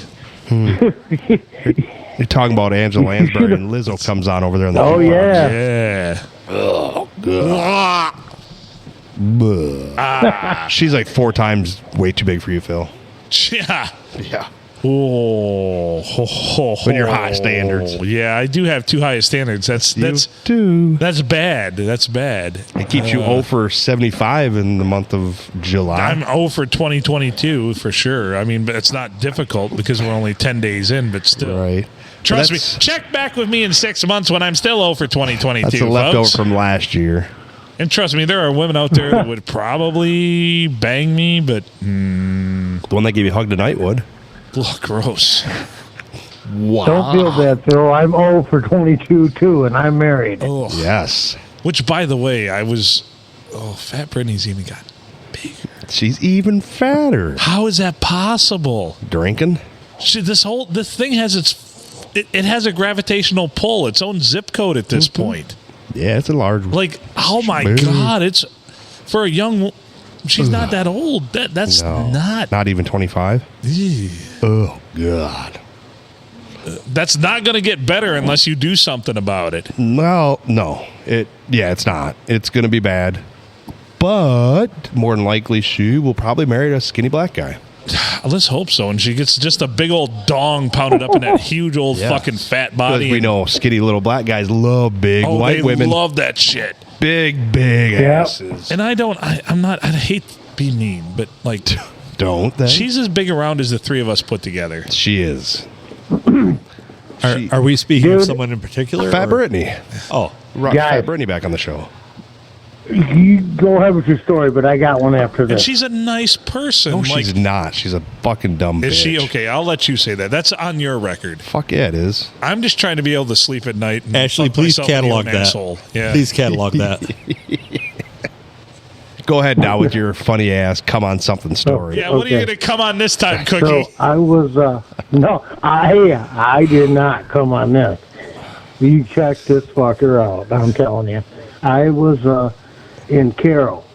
You're talking about Angela Lansbury and Lizzo comes on over there in the Oh yeah. Yeah. She's like 4 times way too big for you, Phil. Yeah. Yeah. Oh, With your high standards. Yeah, I do have too high a standards. That's Dude. that's bad. That's bad. It keeps you 0 for 75 in the month of July. I'm 0 for 2022 for sure. I mean, but it's not difficult because we're only 10 days in, but still. right. Trust me. That's- Check back with me in 6 months when I'm still 0 for 2022. That's a leftover folks. from last year. And trust me, there are women out there that would probably bang me, but The one that gave you a hug tonight would. ugh, gross. Wow. Don't feel bad, Phil. I'm 0 for 22 too, and I'm married. Ugh. Yes. Which, by the way, Fat Britney's even got bigger. She's even fatter. How is that possible? Drinking? This thing has it has a gravitational pull, its own zip code at this point. Yeah, it's a large one. Like, oh my Maybe. God, it's for a young. She's not that old. That's No. not. even 25. Oh, God. That's not going to get better unless you do something about it. Well, no. It's not. It's going to be bad. But more than likely, she will probably marry a skinny black guy. Let's hope so. And she gets just a big old dong pounded up in that huge old Yeah. fucking fat Because body. we know skinny little black guys love big Oh, white they women. love that shit. big Yeah. asses. And I'm not. I hate to be mean, but like, Don't they? she's as big around as the three of us put together. She is. Are we speaking of Dude. someone in particular? Fat or- Brittany. Oh, Rock Guys. Fat Brittany back on the show. You go ahead with your story, but I got one after And this. she's a nice person. No, like, she's not. She's a fucking dumb bitch. is she okay? I'll let you say that. That's on your record. Fuck yeah, it is. I'm just trying to be able to sleep at night. And Ashley, fuck please myself in the catalog own that. asshole. Yeah. Please catalog that. Go ahead now with your funny ass come on something story. Yeah. What are you Okay. going to come on this time, Cookie? So I was no, I did not come on this. You check this fucker out. I'm telling you, I was in Carroll,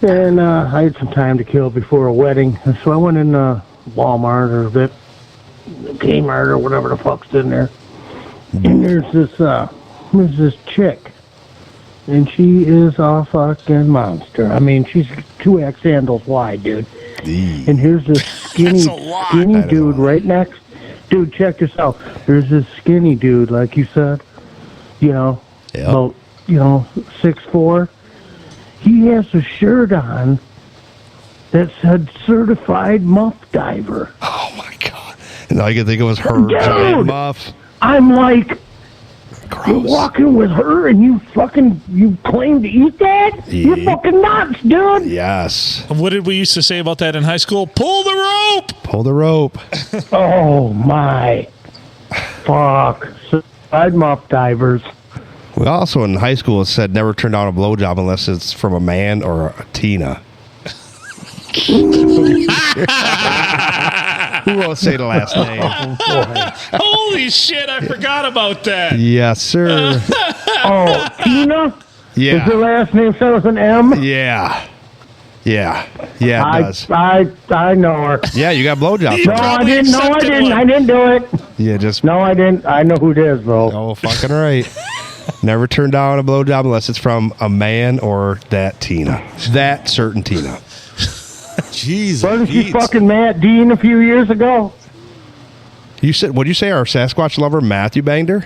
and I had some time to kill before a wedding, and so I went in Walmart or Kmart or whatever the fuck's in there, and there's this chick. And she is a fucking monster. I mean, she's 2X handles wide, dude. And here's this skinny, That's a lot. That is dude a lot. right next. Dude, check this out. There's this skinny dude, like you said, Yep. about 6'4". He has a shirt on that said certified muff diver. Oh my god. And all you can think of was her Dude! giant muff. I'm like, you're Gross. walking with her and you claim to eat that? You're Yeah. fucking nuts, dude. Yes. What did we used to say about that in high school? Pull the rope. Pull the rope. Oh my. Fuck. Certified muff divers. We also in high school said never turn down a blowjob unless it's from a man or a Tina. Who won't say the last name? Holy shit! I forgot about that. Yes, sir. Oh, Tina? Is her Yeah. last name starts with an M? Yeah. Yeah. Yeah, it does. I know her. Yeah, you got blowjobs. No, I Probably didn't. No, I accepted didn't. one. I didn't do it. Yeah, just No, I didn't. I know who it is, though. oh, fucking right. Never turn down a blowjob unless it's from a man or that Tina. That certain Tina. Jeez. Wasn't she Pete. fucking Matt Dean a few years ago? You said, what'd you say? Our Sasquatch lover Matthew banged her?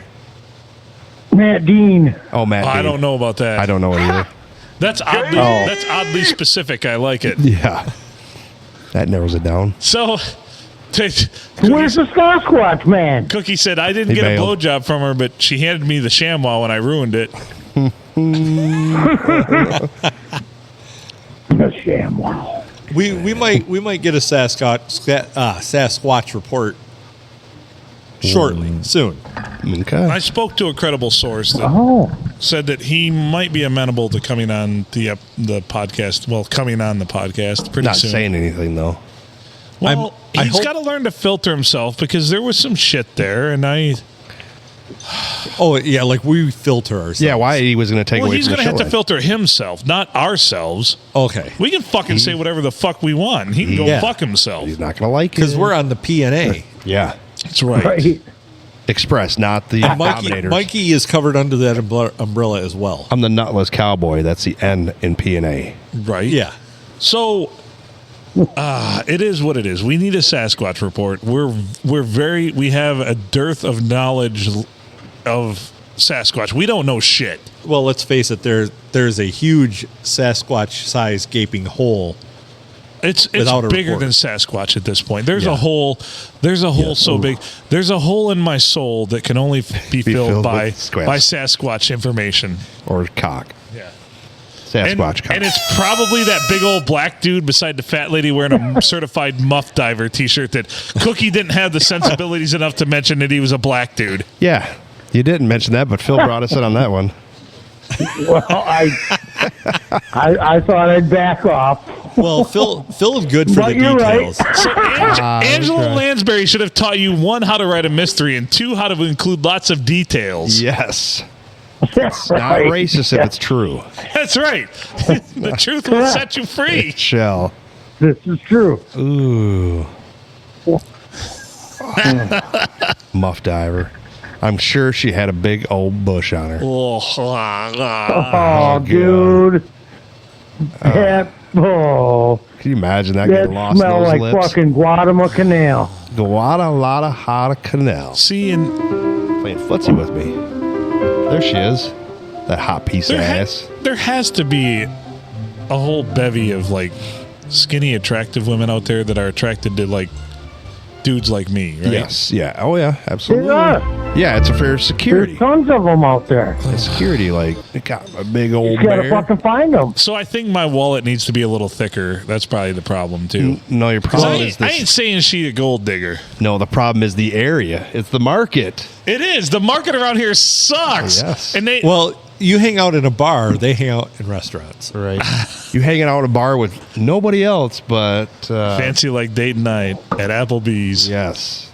Matt Dean. Oh, Matt. I Dean. don't know about that. I don't know it either. That's oddly. Oh. That's oddly specific. I like it. Yeah. That narrows it down. So, Where's the Sasquatch man? Cookie said, I didn't He get bailed. a blowjob from her, but she handed me the ShamWow and I ruined it. The ShamWow. We might get a Sasquatch report shortly, soon. Okay. I spoke to a credible source that Oh. said that he might be amenable to coming on the podcast. Well, coming on the podcast pretty Not soon. saying anything though. Well, I he's hope- got to learn to filter himself because there was some shit there, and Oh yeah, like we filter ourselves. Yeah, why he was going to take well, away he's from going the to have show to filter himself, not ourselves. Okay, We can fucking say whatever the fuck we want. He can go Yeah. fuck himself. He's not going to like it. because we're on the PNA. Yeah. That's right. Right. Express, not the Dominators. Mikey is covered under that umbrella as well. I'm the nutless cowboy. That's the N in P&A. Right. Yeah. So, it is what it is. We need a Sasquatch report. We have a dearth of knowledge of Sasquatch. We don't know shit. Well, let's face it. There's a huge Sasquatch-sized gaping hole. It's Without a bigger report. than Sasquatch at this point. There's Yeah. a hole. There's a hole so big. There's a hole in my soul that can only be filled filled by with squash. Sasquatch information. Or cock. Yeah. Sasquatch cock. And it's probably that big old black dude beside the fat lady wearing a certified muff diver t-shirt that Cookie didn't have the sensibilities enough to mention that he was a black dude. Yeah. You didn't mention that, but Phil brought us in on that one. Well, I thought I'd back off. Well, Phil is good for But the you're right. details. So Angela okay. Lansbury should have taught you, 1, how to write a mystery, and 2, how to include lots of details. Yes. It's Not racist if it's true. That's right. The truth will set you free. Shell. This is true. Ooh. Muff diver. I'm sure she had a big old bush on her. Oh, Oh, dude. That, Can you imagine that that getting lost in smell those like lips? fucking Guatemala Canal. Guadalajara Canal. See, and Playing footsie with me. There she is. That hot piece of ass. there has to be a whole bevy of like skinny, attractive women out there that are attracted to like dudes like me, right? Yes. Yeah. Oh, yeah. Absolutely. There are. Yeah, it's a fair security. There's tons of them out there. Security, like, it got a big old You gotta bear. fucking find them. So I think my wallet needs to be a little thicker. That's probably the problem too. No, your 'Cause problem I, is I this. ain't saying she a gold digger. No, the problem is the area. It's the market. It is. The market around here sucks. Yes. And they Well, you hang out in a bar; they hang out in restaurants. Right. You hanging out at a bar with nobody else but. fancy like date night at Applebee's. Yes.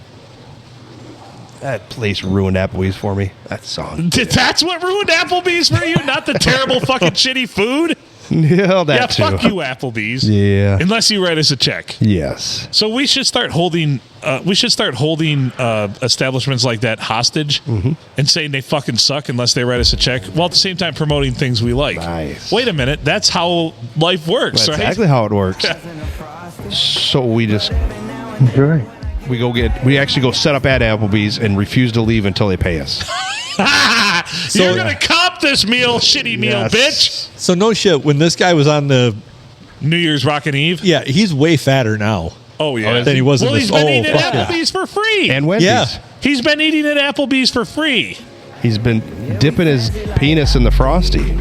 That place ruined Applebee's for me. That song. That's what ruined Applebee's for you, not the terrible fucking shitty food. Yeah, that Yeah, too. fuck you, Applebee's. Yeah. Unless you write us a check. Yes. So we should start holding. Establishments like that hostage and saying they fucking suck unless they write us a check, while at the same time promoting things we like. Nice. Wait a minute, that's how life works, That's right? exactly how it works. So we just That's right. we actually go set up at Applebee's and refuse to leave until they pay us. You're gonna cop this meal, shitty meal, Yes. bitch. So no shit. When this guy was on the, New Year's Rockin' Eve. yeah, he's way fatter now. Oh yeah. Than he was in Well, this. he's been eating at fuck yeah. Applebee's for free. And Wendy's. Yeah. He's been eating at Applebee's for free. He's been dipping his penis in the Frosty.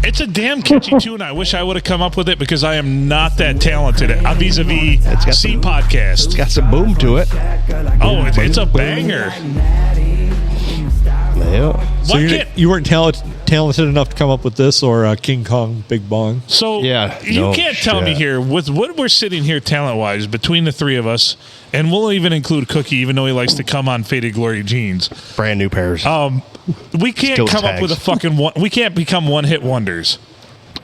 It's a damn catchy tune. I wish I would have come up with it because I am not that talented at vis-a-vis got C some- podcast. Got some boom to it. Oh, it's a banger. Yeah. So Why you can't- you weren't talented enough to come up with this, or King Kong Big Bong. So Yeah, you no can't tell me shit. here with what we're sitting here talent-wise between the three of us, and we'll even include Cookie, even though he likes to come on Faded Glory jeans. Brand new pairs. We can't Still come up tags. with a fucking one. We can't become one-hit wonders.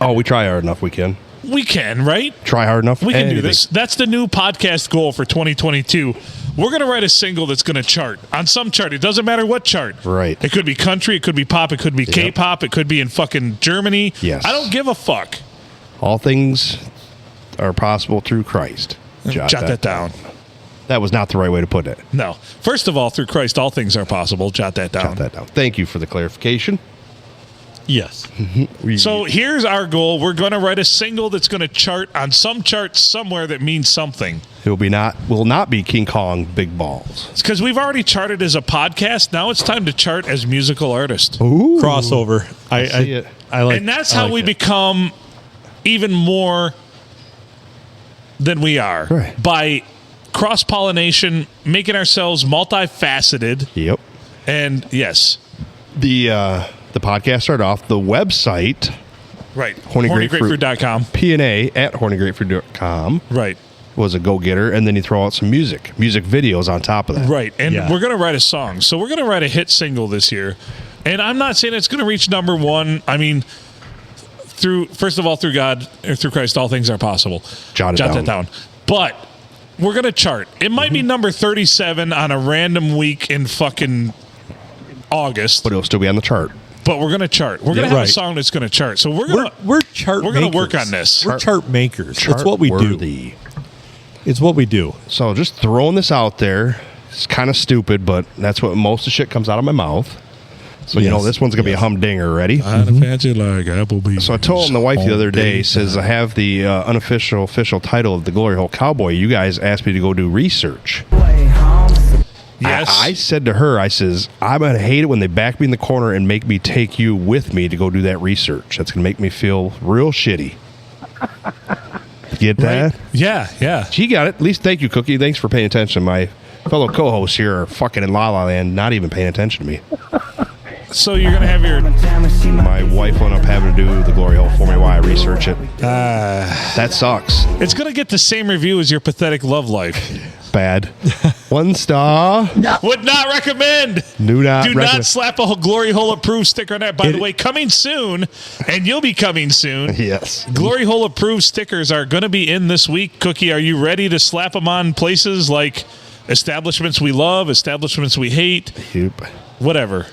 Oh, we try hard enough. We can. We can, right? Try hard enough. We can do Anything. this. That's the new podcast goal for 2022. We're going to write a single that's going to chart on some chart. It doesn't matter what chart. Right. It could be country. It could be pop. It could be K-pop. It could be in fucking Germany. Yes. I don't give a fuck. All things are possible through Christ. Jot that down. That was not the right way to put it. No. First of all, through Christ, all things are possible. Jot that down. Jot that down. Thank you for the clarification. Yes. So here's our goal. We're going to write a single that's going to chart on some chart somewhere that means something. It will not be King Kong Big Balls. It's because we've already charted as a podcast. Now it's time to chart as musical artist. Ooh. Crossover. I see it. I like. And that's I how like we that. become even more than we are. Right. By cross-pollination, making ourselves multifaceted. Yep. And yes. The podcast started off the website, Right. Horny Grapefruit. HornyGrapefruit.com. P&A at hornygrapefruit.com Right. was a go-getter, and then you throw out some music videos on top of that. Right. And Yeah. we're going to write a song. So we're going to write a hit single this year. And I'm not saying it's going to reach number one. I mean, first of all, through God, or through Christ, all things are possible. Jot that down. down. But we're going to chart. It might be number 37 on a random week in fucking August. But it'll still be on the chart. But we're going to chart. We're going to have a right. song that's going to chart. So we're going to We're chart. we're gonna work makers. on this. We're chart makers. It's what we do. Chart-worthy. It's what we do. So just throwing this out there. It's kind of stupid, but that's what most of the shit comes out of my mouth. So you Yes. know this one's gonna be a humdinger. Ready? I had a fancy like Applebee's. So I told the wife the other day, says I have the unofficial official title of the Glory Hole Cowboy. You guys asked me to go do research. Yes. I said to her, I says, I'm going to hate it when they back me in the corner and make me take you with me to go do that research. That's going to make me feel real shitty. Get that? Right? Yeah, yeah. She got it. At least thank you, Cookie. Thanks for paying attention. My fellow co-hosts here are fucking in La La Land, not even paying attention to me. So you're going to have your... My wife went up having to do the Glory Hole for me while I research it. That sucks. It's going to get the same review as your pathetic love life. Bad. 1 star. Would not recommend. Do not Do recommend. not slap a Glory Hole approved sticker on that. By the way, coming soon, and you'll be coming soon. Yes. Glory Hole approved stickers are going to be in this week. Cookie, are you ready to slap them on places like establishments we love, establishments we hate, Yep. whatever?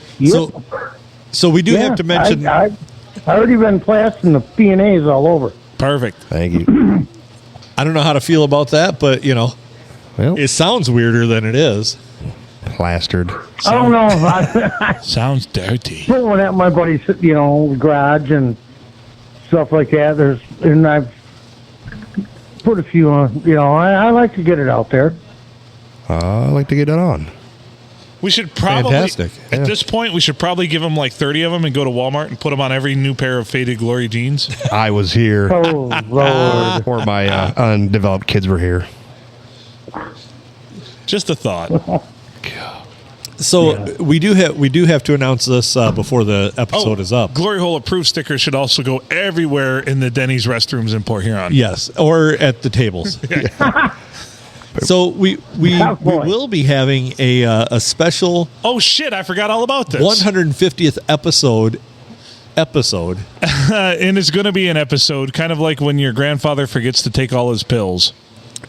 So we do have to mention. I already been plastering the P&As all over. Perfect. Thank you. I don't know how to feel about that, but you know, Well, it sounds weirder than it is. plastered. I don't know if I Sounds dirty. put one at my buddy's, garage and stuff like that. And I've put a few on. I like to get it out there. I like to get it on. We should probably, Fantastic. at Yeah. this point, we should probably give them like 30 of them and go to Walmart and put them on every new pair of Faded Glory jeans. I was here. Oh Lord! Or my undeveloped kids were here. Just a thought. So we do have to announce this before the episode is up. Glory Hole approved stickers should also go everywhere in the Denny's restrooms in Port Huron. Yes, or at the tables. So we will be having a special Oh shit! I forgot all about this. 150th episode. And it's going to be an episode, kind of like when your grandfather forgets to take all his pills.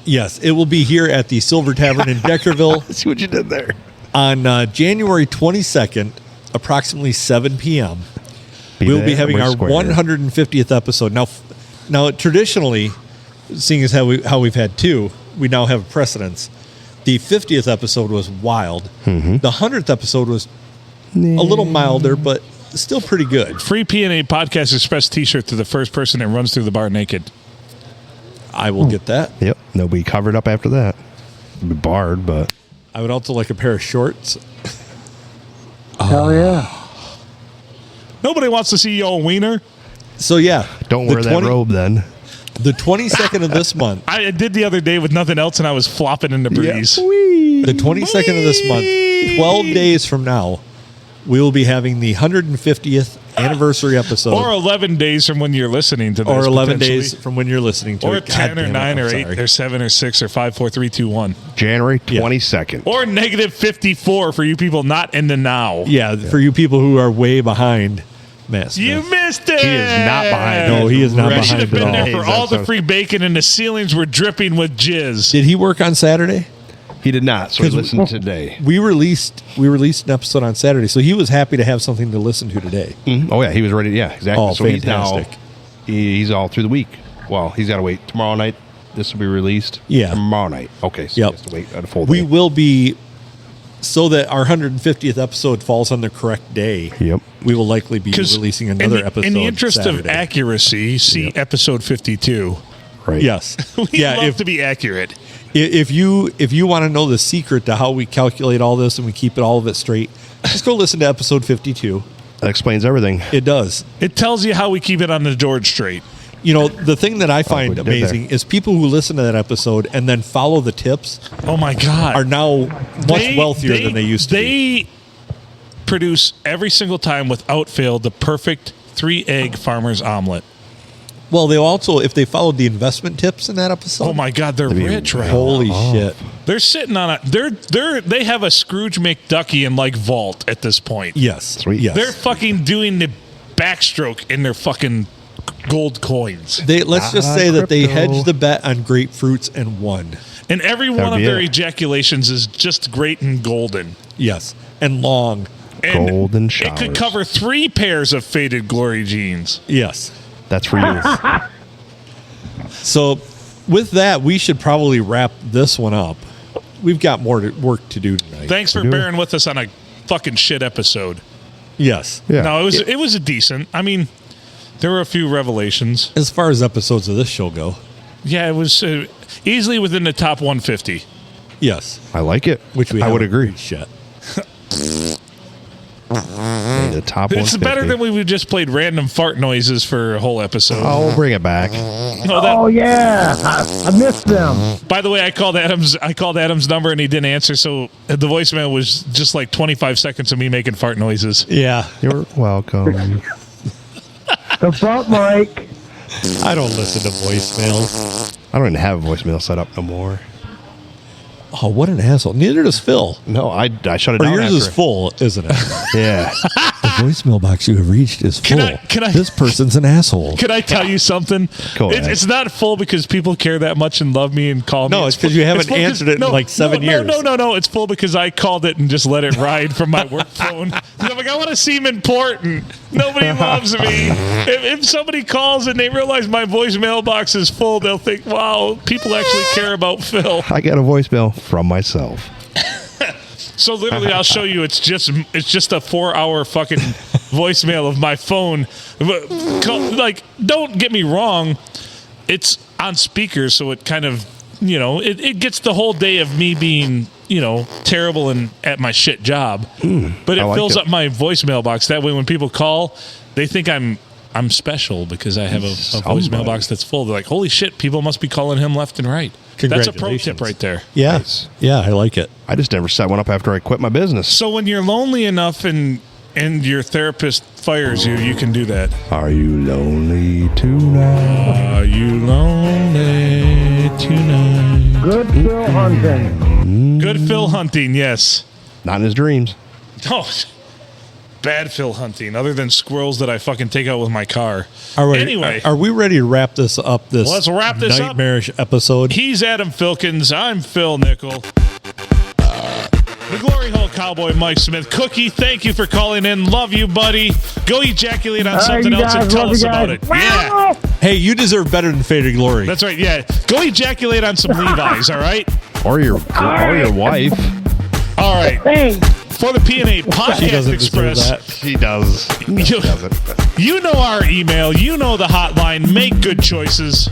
Yes, it will be here at the Silver Tavern in Deckerville See what you did there. on January 22nd, approximately 7 p.m. We'll there, be having we're our square. 150th episode. Now, traditionally, seeing as how we've had two, we now have precedence. The 50th episode was wild. Mm-hmm. The 100th episode was a little milder, but still pretty good. Free P&A Podcast Express T-shirt to the first person that runs through the bar naked. I will get that. Yep. They'll be covered up after that. They'll be barred, but I would also like a pair of shorts. Hell yeah! Nobody wants to see your wiener. So yeah, don't the wear that robe then. The 22nd of this month. I did the other day with nothing else, and I was flopping in the breeze. The 22nd of this month, 12 days from now, we will be having the 150th anniversary episode. Or 11 days from when you're listening to this. Or 11 potentially. days from when you're listening to Or it. 10 or God damn it, 9 I'm or 8 sorry. or 7 or 6 or 5, 4, 3, 2, 1. January 22nd. Or negative 54 for you people not in the now. Yeah, for you people who are way behind Matt Smith. You missed it. He is not behind. No, he is not You behind should have at been all. there for all the free bacon, and the ceilings were dripping with jizz. Did he work on Saturday? He did not, so he 'Cause listened today. We released an episode on Saturday, so he was happy to have something to listen to today. Oh, yeah, he was ready. Yeah, exactly. Oh, so he's now fantastic. he's all through the week. Well, he's got to wait tomorrow night. This will be released. Yeah. Tomorrow night. Okay, so Yep. he has to wait a full day. We will be so that our 150th episode falls on the correct day. Yep. We will likely be 'Cause releasing another episode. In the interest of Saturday. accuracy, see episode 52. Right. Yes. We love if, to be accurate. if you want to know the secret to how we calculate all this and we keep all of it straight, just go listen to episode 52. That explains everything. It does. It tells you how we keep it on the George straight. You know, the thing that I find we did amazing is people who listen to that episode and then follow the tips Oh my God. are now much wealthier than they used to be. They produce every single time without fail the perfect 3-egg farmer's omelet. Well, they also, if they followed the investment tips in that episode, Oh my God, they're be rich, right? holy shit. They're sitting on they have a Scrooge McDucky in like vault at this point. Yes. Sweet. Yes. They're fucking doing the backstroke in their fucking gold coins. Let's just say that they crypto. hedged the bet on grapefruits and won. And every one of be their it. ejaculations is just great and golden. Yes. And long. And Golden it could showers. cover 3 pairs of faded glory jeans. Yes. That's for you. So with that, we should probably wrap this one up. We've got more work to do tonight. Thanks for do. bearing with us on a fucking shit episode. Yes. Yeah. No, it was a decent. I mean, there were a few revelations. As far as episodes of this show go, Yeah, it was easily within the top 150. yes. I like it. Which we I would haven't agree. reached yet. The top It's 150. better than we just played random fart noises for a whole episode. Oh, we'll bring it back. No, that, Oh yeah, I missed them. By the way, I called Adam's number and he didn't answer, so the voicemail was just like 25 seconds of me making fart noises. Yeah. You're welcome. The front mic. I don't listen to voicemails. I don't even have a voicemail set up no more. Oh, what an asshole. Neither does Phil. No, I shut it Or down. yours is after. full, isn't it? Yeah. The voicemail box you have reached is full. Can I- This person's an asshole. Can I tell you something? Go ahead. It's not full because people care that much and love me and call me. No, it's 'cause full- you haven't full 'cause- answered it in like 7 years. No. It's full because I called it and just let it ride from my work phone. I'm like, I want to seem important. Nobody loves me. If somebody calls and they realize my voicemail box is full, they'll think, wow, people actually care about Phil. I got a voicemail from myself. So literally, I'll show you. It's just a 4-hour fucking voicemail of my phone. But, like, don't get me wrong, it's on speaker, so it kind of, it gets the whole day of me being, terrible and at my shit job. But it I like fills it. up my voicemail box. That way, when people call, they think I'm special because I have a voicemail Somebody. box that's full. They're like, holy shit, people must be calling him left and right. That's a pro tip Congratulations. right there. Yeah. Nice. Yeah, I like it. I just never set one up after I quit my business. So when you're lonely enough and your therapist fires you, you can do that. Are you lonely tonight? Are you lonely tonight? Good Phil hunting. Good Phil hunting, yes. Not in his dreams. Oh, bad Phil hunting, other than squirrels that I fucking take out with my car. Anyway, are we ready to wrap this up? This Let's wrap this up. nightmarish episode. he's Adam Filkins. I'm Phil Nickel. The Glory Hole Cowboy, Mike Smith. Cookie, thank you for calling in. Love you, buddy. Go ejaculate on something you else and guys, tell love us you about guys. it. Yeah. Wow. Hey, you deserve better than Faded Glory. That's right, yeah. Go ejaculate on some Levi's, all right? Or your wife. All right. Thanks. For the P&A She Podcast doesn't deserve Express, that. She does. you know our email, you know the hotline. Make good choices.